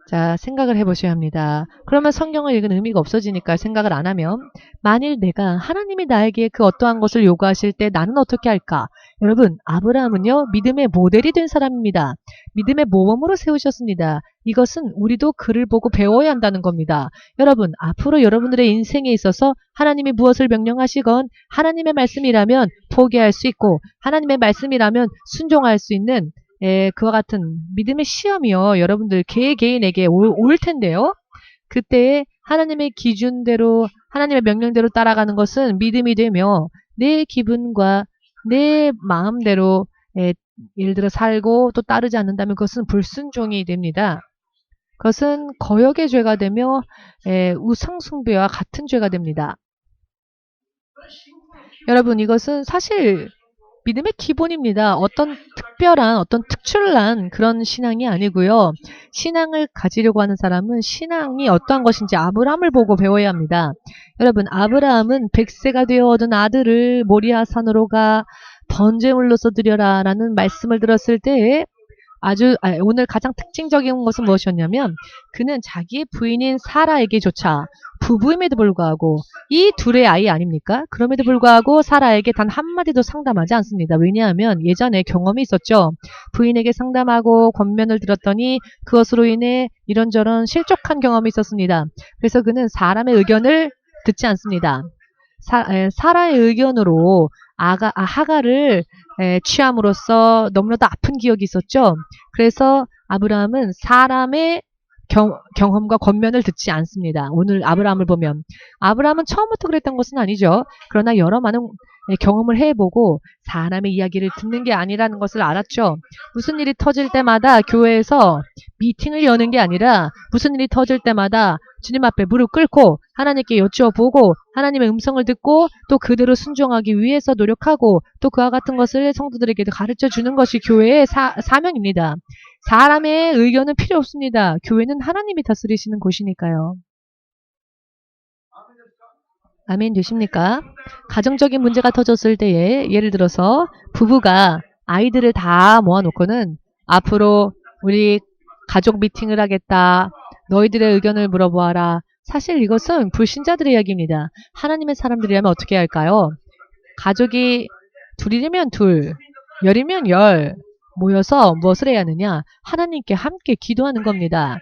Speaker 1: 자, 생각을 해보셔야 합니다. 그러면 성경을 읽은 의미가 없어지니까 생각을 안 하면, 만일 내가 하나님이 나에게 그 어떠한 것을 요구하실 때 나는 어떻게 할까? 여러분, 아브라함은요, 믿음의 모델이 된 사람입니다. 믿음의 모범으로 세우셨습니다. 이것은 우리도 그를 보고 배워야 한다는 겁니다. 여러분, 앞으로 여러분들의 인생에 있어서 하나님이 무엇을 명령하시건 하나님의 말씀이라면 포기할 수 있고, 하나님의 말씀이라면 순종할 수 있는 그와 같은 믿음의 시험이요, 여러분들 개개인에게 올 텐데요. 그때 하나님의 기준대로, 하나님의 명령대로 따라가는 것은 믿음이 되며, 내 기분과 내 마음대로 예를 들어 살고 또 따르지 않는다면 그것은 불순종이 됩니다. 그것은 거역의 죄가 되며 우상숭배와 같은 죄가 됩니다. 여러분, 이것은 사실 믿음의 기본입니다. 어떤 특별한, 어떤 특출난 그런 신앙이 아니고요. 신앙을 가지려고 하는 사람은 신앙이 어떠한 것인지 아브라함을 보고 배워야 합니다. 여러분, 아브라함은 100세가 되어 얻은 아들을 모리아 산으로 가 번제물로서 드려라 라는 말씀을 들었을 때 오늘 가장 특징적인 것은 무엇이었냐면, 그는 자기의 부인인 사라에게조차 부부임에도 불구하고, 이 둘의 아이 아닙니까? 그럼에도 불구하고 사라에게 단 한마디도 상담하지 않습니다. 왜냐하면 예전에 경험이 있었죠. 부인에게 상담하고 권면을 들었더니 그것으로 인해 이런저런 실족한 경험이 있었습니다. 그래서 그는 사람의 의견을 듣지 않습니다. 사라의 의견으로 하갈을 취함으로써 너무나도 아픈 기억이 있었죠. 그래서 아브라함은 사람의 경험과 권면을 듣지 않습니다. 오늘 아브라함을 보면 아브라함은 처음부터 그랬던 것은 아니죠. 그러나 여러 많은 경험을 해보고 사람의 이야기를 듣는 게 아니라는 것을 알았죠. 무슨 일이 터질 때마다 교회에서 미팅을 여는 게 아니라, 무슨 일이 터질 때마다 주님 앞에 무릎 꿇고 하나님께 여쭈어보고 하나님의 음성을 듣고 또 그대로 순종하기 위해서 노력하고, 또 그와 같은 것을 성도들에게도 가르쳐 주는 것이 교회의 사명입니다. 사람의 의견은 필요 없습니다. 교회는 하나님이 다스리시는 곳이니까요. 아멘 되십니까? 가정적인 문제가 터졌을 때에 예를 들어서 부부가 아이들을 다 모아놓고는 앞으로 우리 가족 미팅을 하겠다. 너희들의 의견을 물어보아라. 사실 이것은 불신자들의 이야기입니다. 하나님의 사람들이라면 어떻게 할까요? 가족이 둘이면 둘, 열이면 열 모여서 무엇을 해야 하느냐? 하나님께 함께 기도하는 겁니다.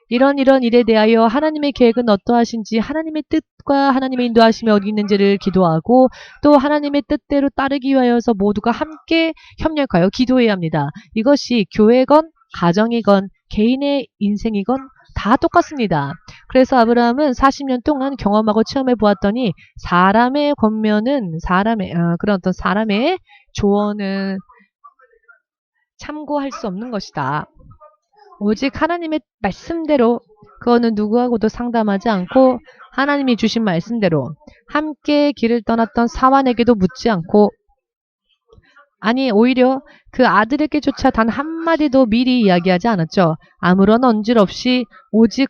Speaker 1: 이런 일에 대하여 하나님의 계획은 어떠하신지 하나님의 뜻과 하나님의 인도하심이 어디 있는지를 기도하고 또 하나님의 뜻대로 따르기 위하여서 모두가 함께 협력하여 기도해야 합니다. 이것이 교회건 가정이건 개인의 인생이건 다 똑같습니다. 그래서 아브라함은 40년 동안 경험하고 체험해 보았더니 사람의 권면은 그런 어떤 사람의 조언은 참고할 수 없는 것이다. 오직 하나님의 말씀대로 그거는 누구하고도 상담하지 않고 하나님이 주신 말씀대로 함께 길을 떠났던 사환에게도 묻지 않고 아니 오히려 그 아들에게조차 단 한마디도 미리 이야기하지 않았죠. 아무런 언질 없이 오직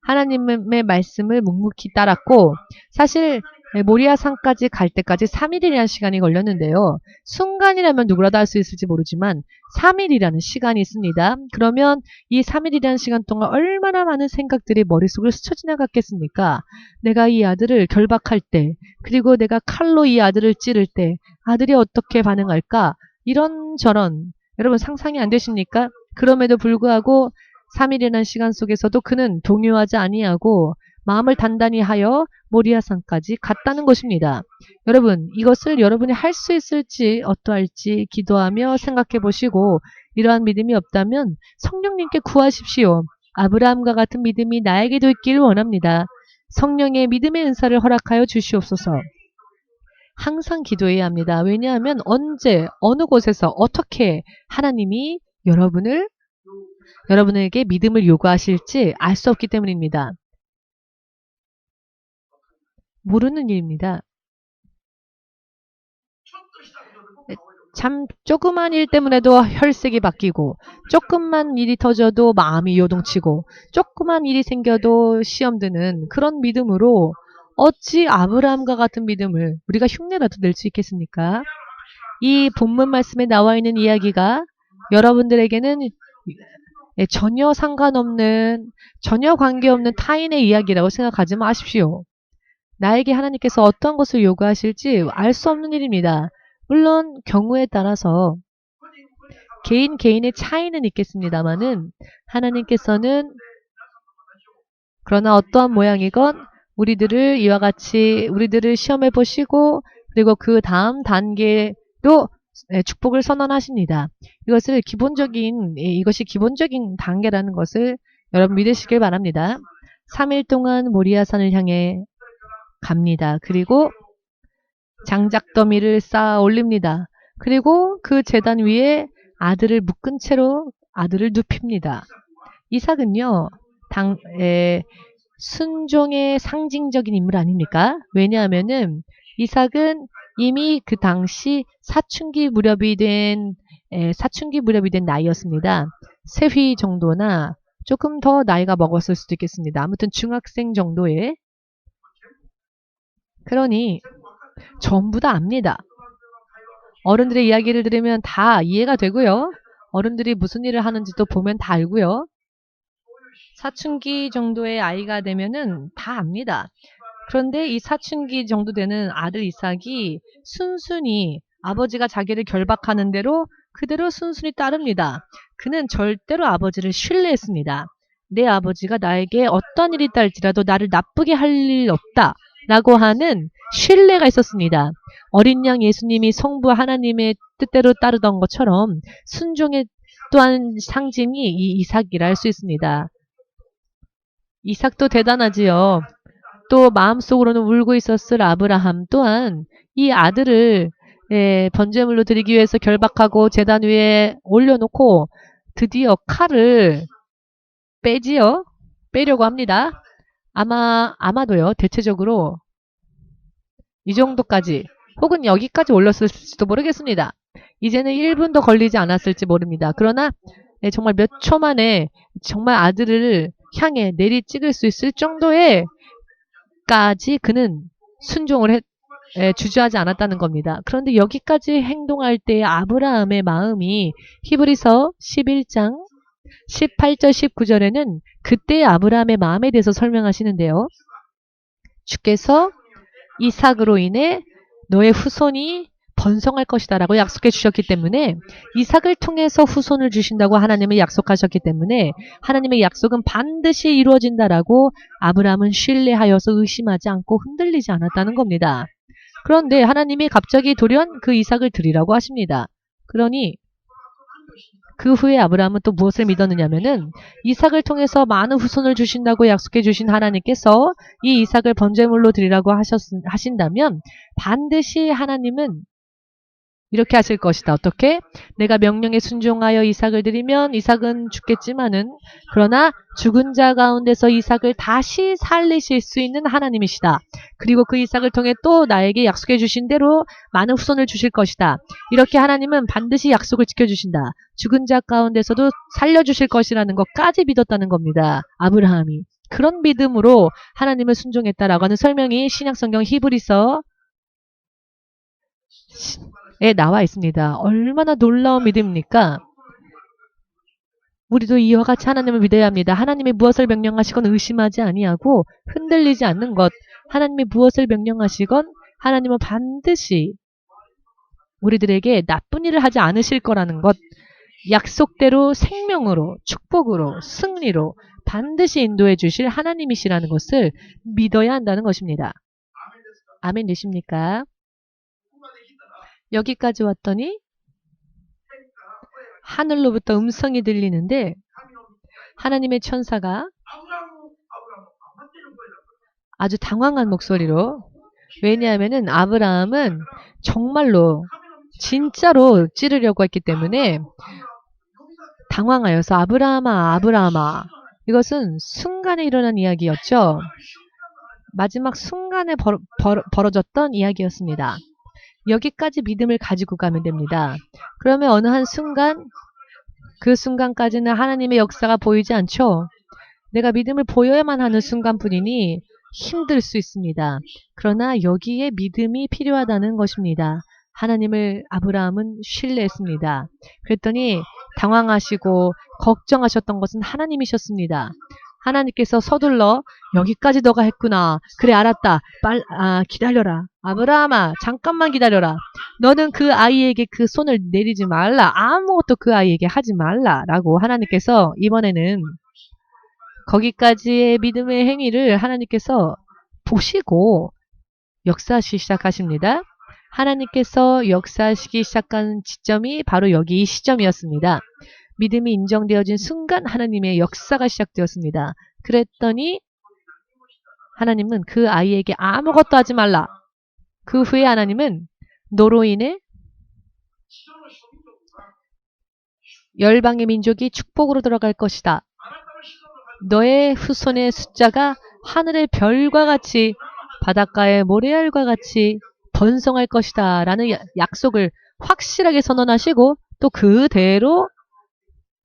Speaker 1: 하나님의 말씀을 묵묵히 따랐고 사실 모리아 산까지 갈 때까지 3일이라는 시간이 걸렸는데요. 순간이라면 누구라도 할 수 있을지 모르지만 3일이라는 시간이 있습니다. 그러면 이 3일이라는 시간 동안 얼마나 많은 생각들이 머릿속을 스쳐 지나갔겠습니까? 내가 이 아들을 결박할 때 그리고 내가 칼로 이 아들을 찌를 때 아들이 어떻게 반응할까? 이런저런 여러분 상상이 안 되십니까? 그럼에도 불구하고 3일이라는 시간 속에서도 그는 동요하지 아니하고 마음을 단단히 하여 모리아산까지 갔다는 것입니다. 여러분 이것을 여러분이 할 수 있을지 어떠할지 기도하며 생각해 보시고 이러한 믿음이 없다면 성령님께 구하십시오. 아브라함과 같은 믿음이 나에게도 있길 원합니다. 성령의 믿음의 은사를 허락하여 주시옵소서. 항상 기도해야 합니다. 왜냐하면 언제 어느 곳에서 어떻게 하나님이 여러분에게 믿음을 요구하실지 알 수 없기 때문입니다. 모르는 일입니다. 참 조그만 일 때문에도 혈색이 바뀌고 조금만 일이 터져도 마음이 요동치고 조그만 일이 생겨도 시험 드는 그런 믿음으로 어찌 아브라함과 같은 믿음을 우리가 흉내라도 낼 수 있겠습니까? 이 본문 말씀에 나와 있는 이야기가 여러분들에게는 전혀 상관없는 전혀 관계없는 타인의 이야기라고 생각하지 마십시오. 나에게 하나님께서 어떤 것을 요구하실지 알 수 없는 일입니다. 물론 경우에 따라서 개인의 차이는 있겠습니다만은 하나님께서는 그러나 어떠한 모양이건 우리들을 이와 같이 우리들을 시험해 보시고 그리고 그 다음 단계로 축복을 선언하십니다. 이것이 기본적인 단계라는 것을 여러분 믿으시길 바랍니다. 3일 동안 모리아산을 향해 갑니다. 그리고 장작더미를 쌓아 올립니다. 그리고 그 제단 위에 아들을 묶은 채로 아들을 눕힙니다. 이삭은요, 순종의 상징적인 인물 아닙니까? 왜냐하면은 이삭은 이미 그 당시 사춘기 무렵이 된 나이였습니다. 세휘 정도나 조금 더 나이가 먹었을 수도 있겠습니다. 아무튼 중학생 정도의 그러니 전부 다 압니다. 어른들의 이야기를 들으면 다 이해가 되고요. 어른들이 무슨 일을 하는지도 보면 다 알고요. 사춘기 정도의 아이가 되면은 다 압니다. 그런데 이 사춘기 정도 되는 아들 이삭이 순순히 아버지가 자기를 결박하는 대로 그대로 순순히 따릅니다. 그는 절대로 아버지를 신뢰했습니다. 내 아버지가 나에게 어떤 일이 있다 할지라도 나를 나쁘게 할 일 없다 라고 하는 신뢰가 있었습니다. 어린 양 예수님이 성부 하나님의 뜻대로 따르던 것처럼 순종의 또한 상징이 이 이삭이라 할 수 있습니다. 이삭도 대단하지요. 또 마음속으로는 울고 있었을 아브라함 또한 이 아들을 번제물로 드리기 위해서 결박하고 제단 위에 올려놓고 드디어 칼을 빼려고 합니다. 아마도요, 대체적으로 이 정도까지 혹은 여기까지 올렸을지도 모르겠습니다. 이제는 1분도 걸리지 않았을지 모릅니다. 그러나 정말 몇 초 만에 정말 아들을 향해 내리 찍을 수 있을 정도의 까지 그는 순종을 주저하지 않았다는 겁니다. 그런데 여기까지 행동할 때 아브라함의 마음이 히브리서 11장 18절 19절에는 그때의 아브라함의 마음에 대해서 설명하시는데요. 주께서 이삭으로 인해 너의 후손이 번성할 것이다 라고 약속해 주셨기 때문에 이삭을 통해서 후손을 주신다고 하나님은 약속하셨기 때문에 하나님의 약속은 반드시 이루어진다라고 아브라함은 신뢰하여서 의심하지 않고 흔들리지 않았다는 겁니다. 그런데 하나님이 갑자기 돌연 그 이삭을 드리라고 하십니다. 그러니 그 후에 아브라함은 또 무엇을 믿었느냐면은 이삭을 통해서 많은 후손을 주신다고 약속해 주신 하나님께서 이 이삭을 번제물로 드리라고 하신다면 반드시 하나님은 이렇게 하실 것이다. 어떻게? 내가 명령에 순종하여 이삭을 드리면 이삭은 죽겠지만은 그러나 죽은 자 가운데서 이삭을 다시 살리실 수 있는 하나님이시다. 그리고 그 이삭을 통해 또 나에게 약속해 주신 대로 많은 후손을 주실 것이다. 이렇게 하나님은 반드시 약속을 지켜주신다. 죽은 자 가운데서도 살려주실 것이라는 것까지 믿었다는 겁니다. 아브라함이. 그런 믿음으로 하나님을 순종했다라고 하는 설명이 신약성경 히브리서 에 나와 있습니다. 얼마나 놀라운 믿음입니까? 우리도 이와 같이 하나님을 믿어야 합니다. 하나님이 무엇을 명령하시건 의심하지 아니하고 흔들리지 않는 것. 하나님이 무엇을 명령하시건 하나님은 반드시 우리들에게 나쁜 일을 하지 않으실 거라는 것. 약속대로 생명으로, 축복으로, 승리로 반드시 인도해 주실 하나님이시라는 것을 믿어야 한다는 것입니다. 아멘 되십니까? 여기까지 왔더니 하늘로부터 음성이 들리는데 하나님의 천사가 아주 당황한 목소리로, 왜냐하면은 아브라함은 정말로 진짜로 찌르려고 했기 때문에 당황하여서 아브라함아 아브라함아, 이것은 순간에 일어난 이야기였죠. 마지막 순간에 벌어졌던 이야기였습니다. 여기까지 믿음을 가지고 가면 됩니다. 그러면 어느 한 순간, 그 순간까지는 하나님의 역사가 보이지 않죠. 내가 믿음을 보여야만 하는 순간뿐이니 힘들 수 있습니다. 그러나 여기에 믿음이 필요하다는 것입니다. 하나님을 아브라함은 신뢰했습니다. 그랬더니 당황하시고 걱정하셨던 것은 하나님이셨습니다. 하나님께서 서둘러 여기까지 너가 했구나. 그래 알았다. 기다려라. 아브라함아 잠깐만 기다려라. 너는 그 아이에게 그 손을 내리지 말라. 아무것도 그 아이에게 하지 말라. 라고 하나님께서 이번에는 거기까지의 믿음의 행위를 하나님께서 보시고 역사하시기 시작하십니다. 하나님께서 역사하시기 시작한 지점이 바로 여기 이 시점이었습니다. 믿음이 인정되어진 순간 하나님의 역사가 시작되었습니다. 그랬더니 하나님은 그 아이에게 아무것도 하지 말라. 그 후에 하나님은 너로 인해 열방의 민족이 축복으로 들어갈 것이다. 너의 후손의 숫자가 하늘의 별과 같이 바닷가의 모래알과 같이 번성할 것이다 라는 약속을 확실하게 선언하시고 또 그대로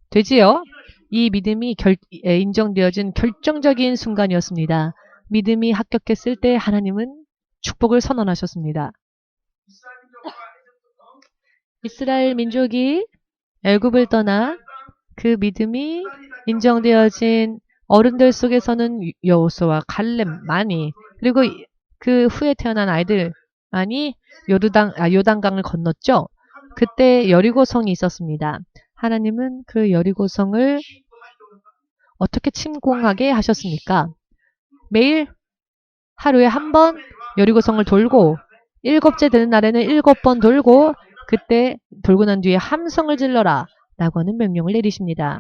Speaker 1: 되지요. 이 믿음이 인정되어진 결정적인 순간이었습니다. 믿음이 합격했을 때 하나님은 축복을 선언하셨습니다. 이스라엘 민족이 애굽을 떠나 그 믿음이 인정되어진 어른들 속에서는 여호수아, 갈렙, 많이, 그리고 그 후에 태어난 아이들 많이 요단강을 건넜죠. 그때 여리고성이 있었습니다. 하나님은 그 여리고성을 어떻게 침공하게 하셨습니까? 매일 하루에 한 번 여리고성을 돌고 7째 되는 날에는 7번 돌고 그때 돌고 난 뒤에 함성을 질러라 라고 하는 명령을 내리십니다.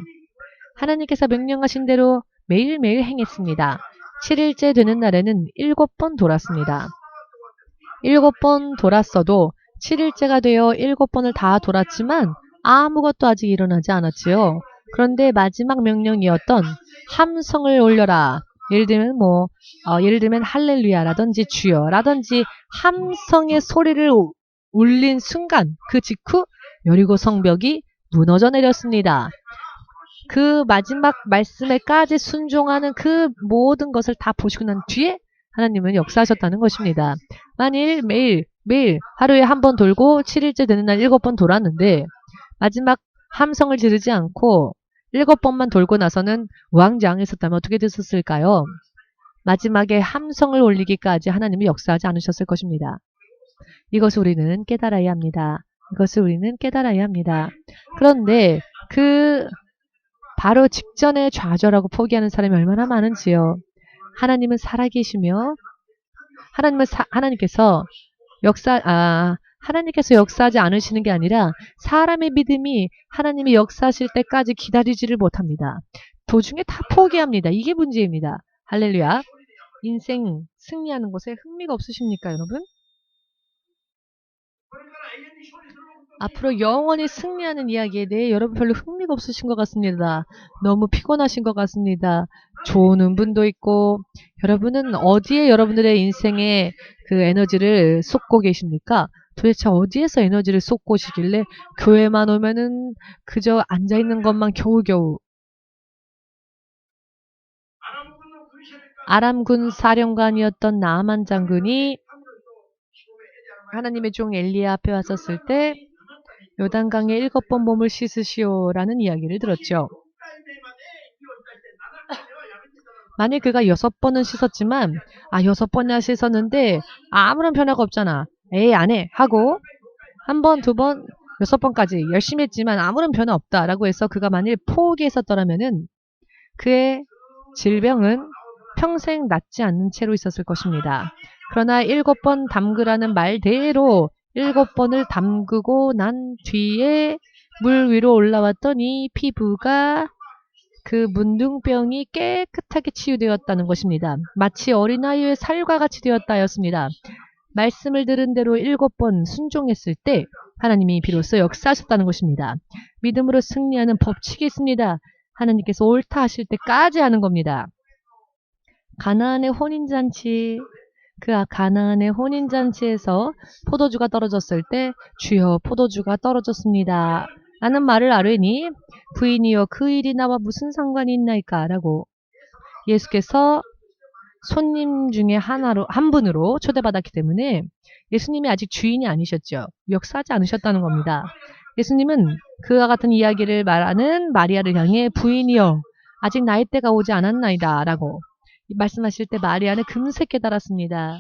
Speaker 1: 하나님께서 명령하신 대로 매일매일 행했습니다. 7일째 되는 날에는 7번 돌았습니다. 7번 돌았어도 7일째가 되어 7번을 다 돌았지만 아무것도 아직 일어나지 않았지요. 그런데 마지막 명령이었던 함성을 올려라. 예를 들면 할렐루야라든지 주여라든지 함성의 소리를 울린 순간 그 직후 여리고 성벽이 무너져 내렸습니다. 그 마지막 말씀에까지 순종하는 그 모든 것을 다 보시고 난 뒤에 하나님은 역사하셨다는 것입니다. 만일 매일 하루에 한 번 돌고 7일째 되는 날 7번 돌았는데 마지막 함성을 지르지 않고 7번만 돌고 나서는 우왕좌왕했었다면 어떻게 됐었을까요? 마지막에 함성을 올리기까지 하나님이 역사하지 않으셨을 것입니다. 이것을 우리는 깨달아야 합니다. 이것을 우리는 깨달아야 합니다. 그런데 그 바로 직전에 좌절하고 포기하는 사람이 얼마나 많은지요. 하나님은 살아계시며 하나님께서 역사하지 않으시는 게 아니라 사람의 믿음이 하나님이 역사하실 때까지 기다리지를 못합니다. 도중에 다 포기합니다. 이게 문제입니다. 할렐루야. 인생 승리하는 것에 흥미가 없으십니까, 여러분? 앞으로 영원히 승리하는 이야기에 대해 여러분 별로 흥미가 없으신 것 같습니다. 너무 피곤하신 것 같습니다. 좋은 운분도 있고 여러분은 어디에 여러분들의 인생의 그 에너지를 쏟고 계십니까? 도대체 어디에서 에너지를 쏟고 오시길래 교회만 오면은 그저 앉아있는 것만 겨우겨우. 아람군 사령관이었던 나아만 장군이 하나님의 종 엘리야 앞에 왔었을 때 요단강에 7번 몸을 씻으시오라는 이야기를 들었죠. 만일 그가 6번은 씻었지만 6번이나 씻었는데 아무런 변화가 없잖아. 에이 안 해 하고 한 번, 2번, 6번까지 열심히 했지만 아무런 변화 없다라고 해서 그가 만일 포기했었더라면은 그의 질병은 평생 낫지 않는 채로 있었을 것입니다. 그러나 7번 담그라는 말대로 7번을 담그고 난 뒤에 물 위로 올라왔더니 피부가 그 문둥병이 깨끗하게 치유되었다는 것입니다. 마치 어린아이의 살과 같이 되었다 하였습니다. 말씀을 들은 대로 7번 순종했을 때 하나님이 비로소 역사하셨다는 것입니다. 믿음으로 승리하는 법칙이 있습니다. 하나님께서 옳다 하실 때까지 하는 겁니다. 가나안의 혼인잔치, 가나안의 혼인잔치에서 포도주가 떨어졌을 때 주여 포도주가 떨어졌습니다. 라는 말을 아뢰니 부인이여 그 일이 나와 무슨 상관이 있나이까 라고 예수께서 손님 중에 한 분으로 초대받았기 때문에 예수님이 아직 주인이 아니셨죠. 역사하지 않으셨다는 겁니다. 예수님은 그와 같은 이야기를 말하는 마리아를 향해 부인이여 아직 나의 때가 오지 않았나이다 라고 말씀하실 때 마리아는 금세 깨달았습니다.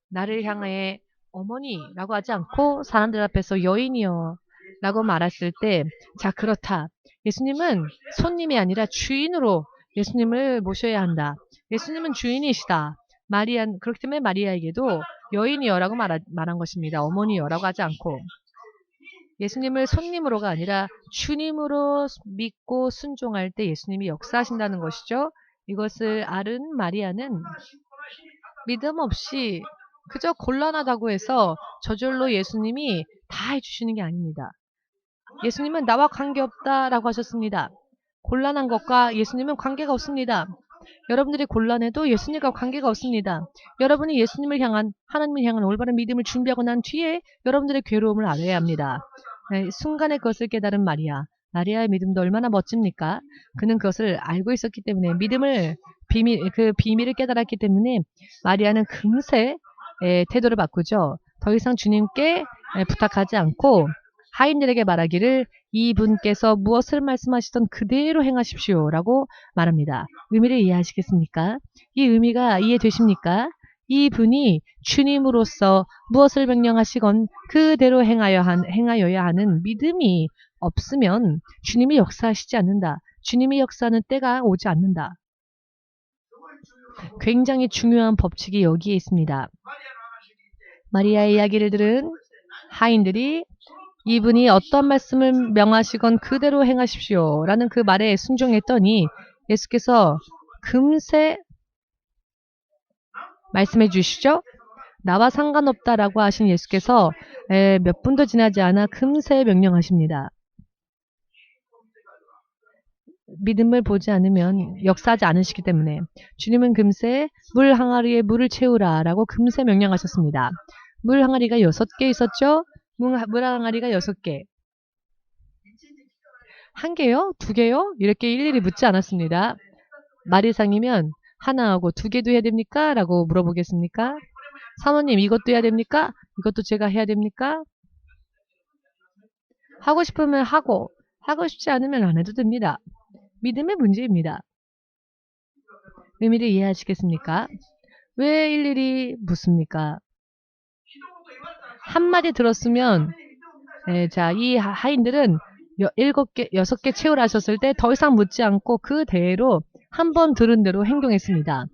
Speaker 1: 나를 향해 어머니라고 하지 않고 사람들 앞에서 여인이여 라고 말했을 때 자 그렇다. 예수님은 손님이 아니라 주인으로 예수님을 모셔야 한다. 예수님은 주인이시다. 그렇기 때문에 마리아에게도 여인이여라고 말한 것입니다. 어머니여라고 하지 않고 예수님을 손님으로가 아니라 주님으로 믿고 순종할 때 예수님이 역사하신다는 것이죠. 이것을 알은 마리아는 믿음 없이 그저 곤란하다고 해서 저절로 예수님이 다 해주시는 게 아닙니다. 예수님은 나와 관계없다라고 하셨습니다. 곤란한 것과 예수님은 관계가 없습니다. 여러분들이 곤란해도 예수님과 관계가 없습니다. 여러분이 예수님을 향한 하나님을 향한 올바른 믿음을 준비하고 난 뒤에 여러분들의 괴로움을 알아야 합니다. 순간에 그것을 깨달은 마리아의 믿음도 얼마나 멋집니까? 그는 그것을 알고 있었기 때문에 그 비밀을 깨달았기 때문에 마리아는 금세 태도를 바꾸죠. 더 이상 주님께 부탁하지 않고 하인들에게 말하기를 이분께서 무엇을 말씀하시던 그대로 행하십시오 라고 말합니다. 의미를 이해하시겠습니까? 이 의미가 이해되십니까? 이분이 주님으로서 무엇을 명령하시건 그대로 행하여야 하는 믿음이 없으면 주님이 역사하시지 않는다. 주님이 역사하는 때가 오지 않는다. 굉장히 중요한 법칙이 여기에 있습니다. 마리아의 이야기를 들은 하인들이 이분이 어떤 말씀을 명하시건 그대로 행하십시오 라는 그 말에 순종했더니 예수께서 금세 말씀해 주시죠. 나와 상관없다라고 하신 예수께서 몇 분도 지나지 않아 금세 명령하십니다. 믿음을 보지 않으면 역사하지 않으시기 때문에 주님은 금세 물 항아리에 물을 채우라 라고 금세 명령하셨습니다. 물 항아리가 6개 있었죠. 물 항아리가 6개. 한 개요? 두 개요? 이렇게 일일이 묻지 않았습니다. 말 이상이면 하나하고 두 개도 해야 됩니까? 라고 물어보겠습니까? 사모님 이것도 해야 됩니까? 이것도 제가 해야 됩니까? 하고 싶으면 하고 싶지 않으면 안 해도 됩니다. 믿음의 문제입니다. 의미를 이해하시겠습니까? 왜 일일이 묻습니까? 한마디 들었으면 자, 이 하인들은 7개, 6개 채우라 하셨을 때 더 이상 묻지 않고 그대로 한 번 들은 대로 행동했습니다.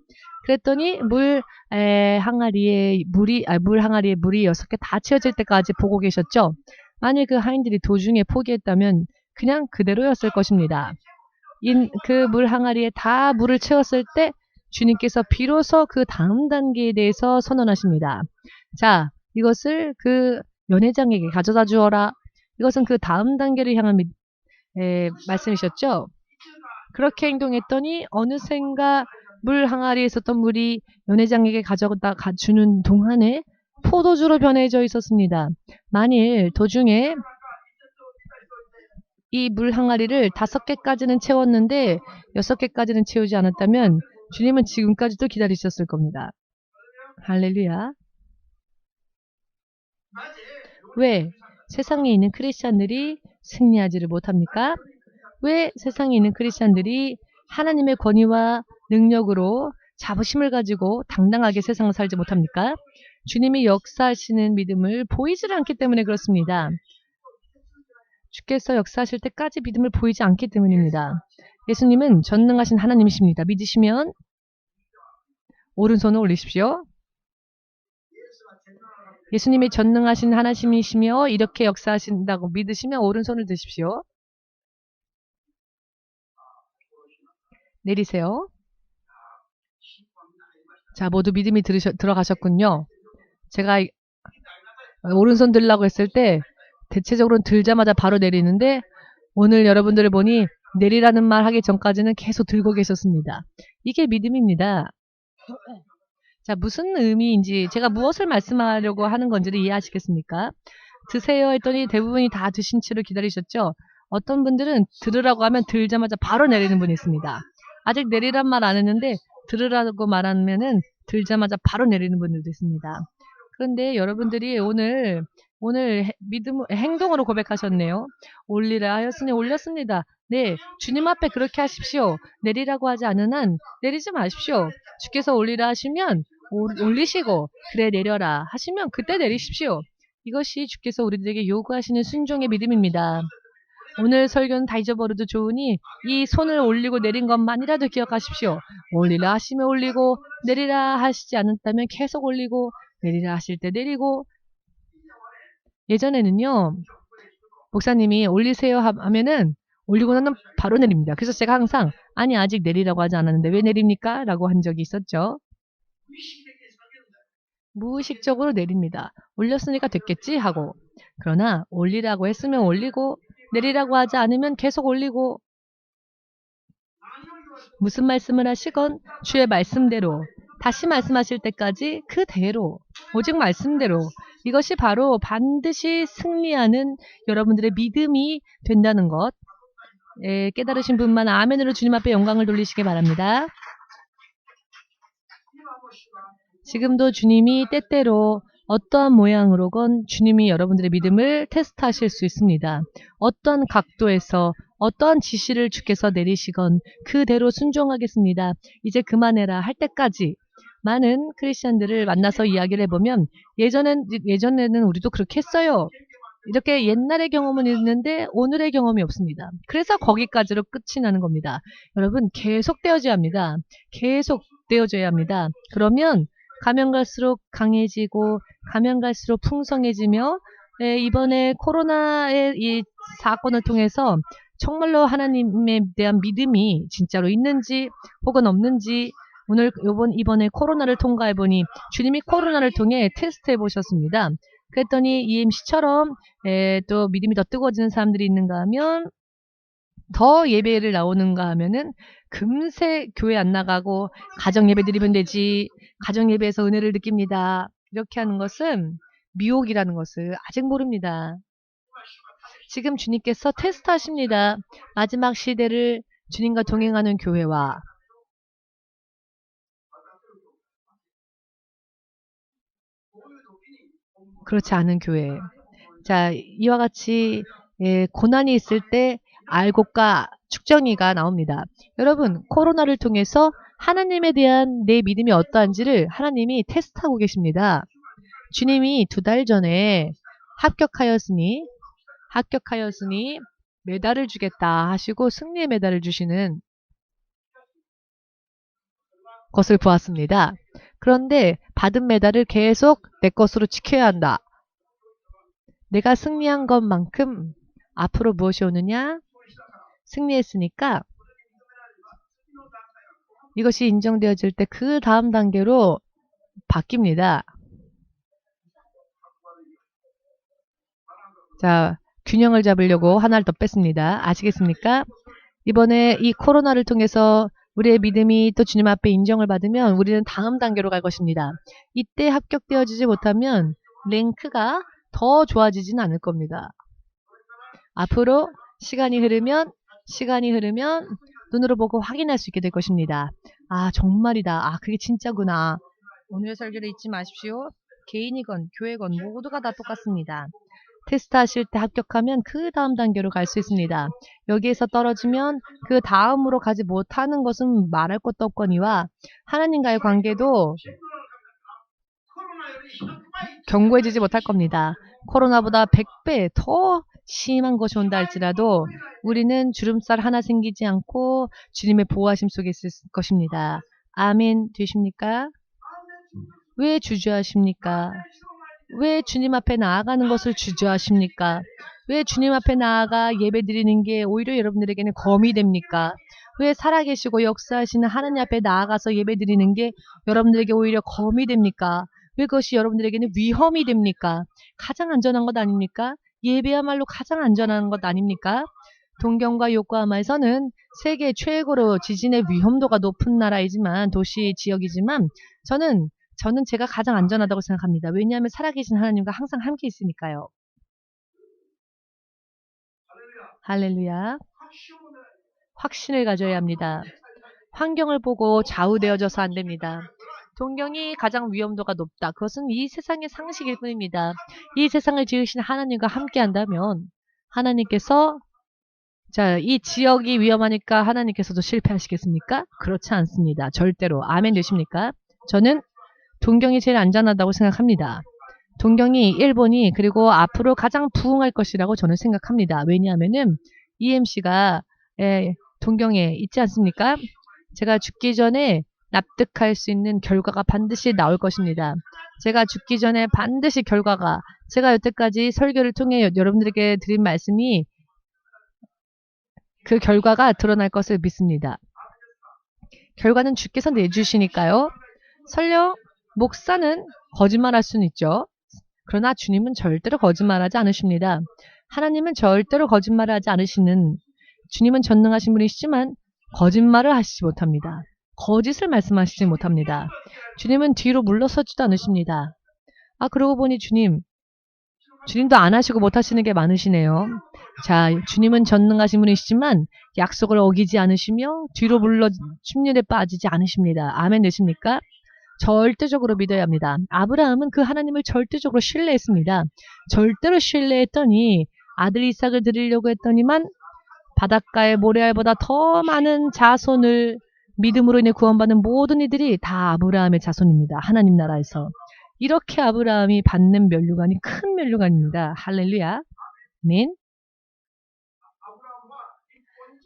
Speaker 1: 그랬더니 물 항아리에 물이 6개 다 채워질 때까지 보고 계셨죠? 만일 그 하인들이 도중에 포기했다면 그냥 그대로였을 것입니다. 그 물 항아리에 다 물을 채웠을 때 주님께서 비로소 그 다음 단계에 대해서 선언하십니다. 자, 이것을 그 연회장에게 가져다 주어라. 이것은 그 다음 단계를 향한 말씀이셨죠? 그렇게 행동했더니 어느샌가 물 항아리에 있었던 물이 연회장에게 가져다 주는 동안에 포도주로 변해져 있었습니다. 만일 도중에 이 물 항아리를 5개까지는 채웠는데 6개까지는 채우지 않았다면 주님은 지금까지도 기다리셨을 겁니다. 할렐루야. 왜 세상에 있는 크리스찬들이 승리하지를 못합니까? 왜 세상에 있는 크리스찬들이 하나님의 권위와 능력으로 자부심을 가지고 당당하게 세상을 살지 못합니까? 주님이 역사하시는 믿음을 보이질 않기 때문에 그렇습니다. 주께서 역사하실 때까지 믿음을 보이지 않기 때문입니다. 예수님은 전능하신 하나님이십니다. 믿으시면 오른손을 올리십시오. 예수님이 전능하신 하나님이시며 이렇게 역사하신다고 믿으시면 오른손을 드십시오. 내리세요. 자, 모두 믿음이 들어가셨군요. 제가 오른손 들라고 했을 때 대체적으로는 들자마자 바로 내리는데 오늘 여러분들을 보니 내리라는 말 하기 전까지는 계속 들고 계셨습니다. 이게 믿음입니다. 자, 무슨 의미인지 제가 무엇을 말씀하려고 하는 건지를 이해하시겠습니까? 드세요 했더니 대부분이 다 드신 채로 기다리셨죠? 어떤 분들은 들으라고 하면 들자마자 바로 내리는 분이 있습니다. 아직 내리란 말 안 했는데 들으라고 말하면은 들자마자 바로 내리는 분들도 있습니다. 그런데 여러분들이 오늘 행동으로 고백하셨네요. 올리라 하였으니 올렸습니다. 네, 주님 앞에 그렇게 하십시오. 내리라고 하지 않은 한 내리지 마십시오. 주께서 올리라 하시면 올리시고 그래 내려라 하시면 그때 내리십시오. 이것이 주께서 우리들에게 요구하시는 순종의 믿음입니다. 오늘 설교는 다 잊어버려도 좋으니 이 손을 올리고 내린 것만이라도 기억하십시오. 올리라 하시면 올리고 내리라 하시지 않았다면 계속 올리고 내리라 하실 때 내리고. 예전에는요, 목사님이 올리세요 하면은 올리고 나면 바로 내립니다. 그래서 제가 항상 아니 아직 내리라고 하지 않았는데 왜 내립니까? 라고 한 적이 있었죠. 무의식적으로 내립니다. 올렸으니까 됐겠지 하고. 그러나 올리라고 했으면 올리고 내리라고 하지 않으면 계속 올리고. 무슨 말씀을 하시건 주의 말씀대로 다시 말씀하실 때까지 그대로 오직 말씀대로. 이것이 바로 반드시 승리하는 여러분들의 믿음이 된다는 것. 깨달으신 분만 아멘으로 주님 앞에 영광을 돌리시기 바랍니다. 지금도 주님이 때때로 어떠한 모양으로건 주님이 여러분들의 믿음을 테스트하실 수 있습니다. 어떠한 각도에서 어떠한 지시를 주께서 내리시건 그대로 순종하겠습니다. 이제 그만해라 할 때까지. 많은 크리스찬들을 만나서 이야기를 해보면 예전에는 우리도 그렇게 했어요. 이렇게 옛날의 경험은 있는데 오늘의 경험이 없습니다. 그래서 거기까지로 끝이 나는 겁니다. 여러분 계속 되어져야 합니다. 계속 되어져야 합니다. 그러면 가면 갈수록 강해지고 가면 갈수록 풍성해지며 이번에 코로나의 이 사건을 통해서 정말로 하나님에 대한 믿음이 진짜로 있는지 혹은 없는지 이번에 코로나를 통과해 보니 주님이 코로나를 통해 테스트해 보셨습니다. 그랬더니 EMC처럼 또 믿음이 더 뜨거워지는 사람들이 있는가 하면 더 예배를 나오는가 하면은 금세 교회 안 나가고 가정 예배 드리면 되지. 가정 예배에서 은혜를 느낍니다. 이렇게 하는 것은 미혹이라는 것을 아직 모릅니다. 지금 주님께서 테스트하십니다. 마지막 시대를 주님과 동행하는 교회와 그렇지 않은 교회. 자, 이와 같이 고난이 있을 때 알곡과 축정이가 나옵니다. 여러분, 코로나를 통해서 하나님에 대한 내 믿음이 어떠한지를 하나님이 테스트하고 계십니다. 주님이 2달 전에 합격하였으니 메달을 주겠다 하시고 승리의 메달을 주시는 것을 보았습니다. 그런데 받은 메달을 계속 내 것으로 지켜야 한다. 내가 승리한 것만큼 앞으로 무엇이 오느냐? 승리했으니까 이것이 인정되어질 때 그 다음 단계로 바뀝니다. 자, 균형을 잡으려고 하나를 더 뺐습니다. 아시겠습니까? 이번에 이 코로나를 통해서 우리의 믿음이 또 주님 앞에 인정을 받으면 우리는 다음 단계로 갈 것입니다. 이때 합격되어지지 못하면 랭크가 더 좋아지진 않을 겁니다. 앞으로 시간이 흐르면 눈으로 보고 확인할 수 있게 될 것입니다. 아, 정말이다. 아, 그게 진짜구나. 오늘의 설교를 잊지 마십시오. 개인이건 교회건 모두가 다 똑같습니다. 테스트 하실 때 합격하면 그 다음 단계로 갈 수 있습니다. 여기에서 떨어지면 그 다음으로 가지 못하는 것은 말할 것도 없거니와 하나님과의 관계도 견고해지지 못할 겁니다. 코로나보다 100배 더 심한 것이 온다 할지라도 우리는 주름살 하나 생기지 않고 주님의 보호하심 속에 있을 것입니다. 아멘 되십니까? 왜 주저하십니까? 왜 주님 앞에 나아가는 것을 주저하십니까? 왜 주님 앞에 나아가 예배드리는 게 오히려 여러분들에게는 검이 됩니까? 왜 살아계시고 역사하시는 하나님 앞에 나아가서 예배드리는 게 여러분들에게 오히려 검이 됩니까? 왜 그것이 여러분들에게는 위험이 됩니까? 가장 안전한 것 아닙니까? 예배야말로 가장 안전한 것 아닙니까? 동경과 요코하마에서는 세계 최고로 지진의 위험도가 높은 나라이지만 도시 지역이지만 저는 제가 가장 안전하다고 생각합니다. 왜냐하면 살아계신 하나님과 항상 함께 있으니까요. 할렐루야. 확신을 가져야 합니다. 환경을 보고 좌우되어져서 안 됩니다. 동경이 가장 위험도가 높다. 그것은 이 세상의 상식일 뿐입니다. 이 세상을 지으신 하나님과 함께 한다면 하나님께서 이 지역이 위험하니까 하나님께서도 실패하시겠습니까? 그렇지 않습니다. 절대로. 아멘 되십니까? 저는 동경이 제일 안전하다고 생각합니다. 동경이 일본이 그리고 앞으로 가장 부흥할 것이라고 저는 생각합니다. 왜냐하면은 EMC가 동경에 있지 않습니까? 제가 죽기 전에 납득할 수 있는 결과가 반드시 나올 것입니다. 제가 죽기 전에 반드시 제가 여태까지 설교를 통해 여러분들에게 드린 말씀이 그 결과가 드러날 것을 믿습니다. 결과는 주께서 내주시니까요. 설령 목사는 거짓말할 수는 있죠. 그러나 주님은 절대로 거짓말하지 않으십니다. 하나님은 절대로 거짓말하지 않으시는 주님은 전능하신 분이시지만 거짓말을 하시지 못합니다. 거짓을 말씀하시지 못합니다. 주님은 뒤로 물러서지도 않으십니다. 아, 그러고 보니 주님도 안 하시고 못 하시는 게 많으시네요. 자, 주님은 전능하신 분이시지만 약속을 어기지 않으시며 뒤로 침륜에 빠지지 않으십니다. 아멘 되십니까? 절대적으로 믿어야 합니다. 아브라함은 그 하나님을 절대적으로 신뢰했습니다. 절대로 신뢰했더니 아들 이삭을 드리려고 했더니만 바닷가의 모래알보다 더 많은 자손을 믿음으로 인해 구원받는 모든 이들이 다 아브라함의 자손입니다. 하나님 나라에서. 이렇게 아브라함이 받는 면류관이 큰 면류관입니다. 할렐루야. 아멘.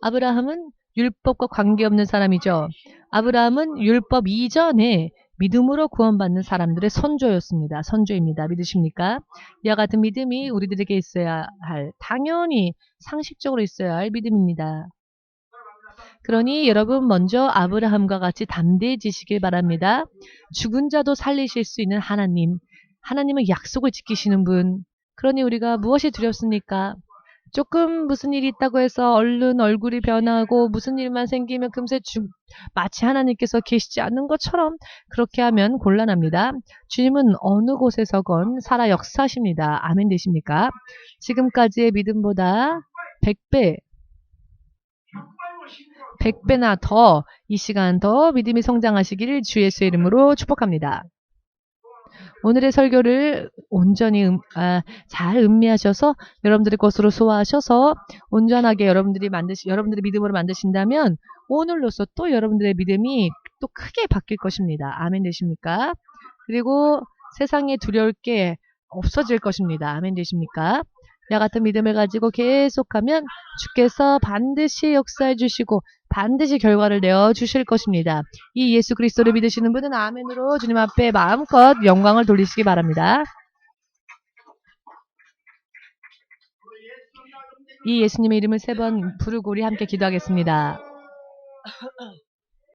Speaker 1: 아브라함은 율법과 관계없는 사람이죠. 아브라함은 율법 이전에 믿음으로 구원받는 사람들의 선조였습니다. 선조입니다. 믿으십니까? 이와 같은 믿음이 우리들에게 있어야 할, 당연히 상식적으로 있어야 할 믿음입니다. 그러니 여러분 먼저 아브라함과 같이 담대해지시길 바랍니다. 죽은 자도 살리실 수 있는 하나님은 약속을 지키시는 분. 그러니 우리가 무엇이 두렵습니까? 조금 무슨 일이 있다고 해서 얼른 얼굴이 변하고 무슨 일만 생기면 금세 마치 하나님께서 계시지 않는 것처럼 그렇게 하면 곤란합니다. 주님은 어느 곳에서건 살아 역사하십니다. 아멘 되십니까? 지금까지의 믿음보다 100배, 100배나 더 이 시간 더 믿음이 성장하시기를 주 예수의 이름으로 축복합니다. 오늘의 설교를 온전히 잘 음미하셔서 여러분들의 것으로 소화하셔서 온전하게 여러분들의 믿음으로 만드신다면 오늘로서 또 여러분들의 믿음이 또 크게 바뀔 것입니다. 아멘 되십니까? 그리고 세상에 두려울 게 없어질 것입니다. 아멘 되십니까? 이와 같은 믿음을 가지고 계속하면 주께서 반드시 역사해 주시고 반드시 결과를 내어주실 것입니다. 이 예수 그리스도를 믿으시는 분은 아멘으로 주님 앞에 마음껏 영광을 돌리시기 바랍니다. 이 예수님의 이름을 3번 부르고 우리 함께 기도하겠습니다.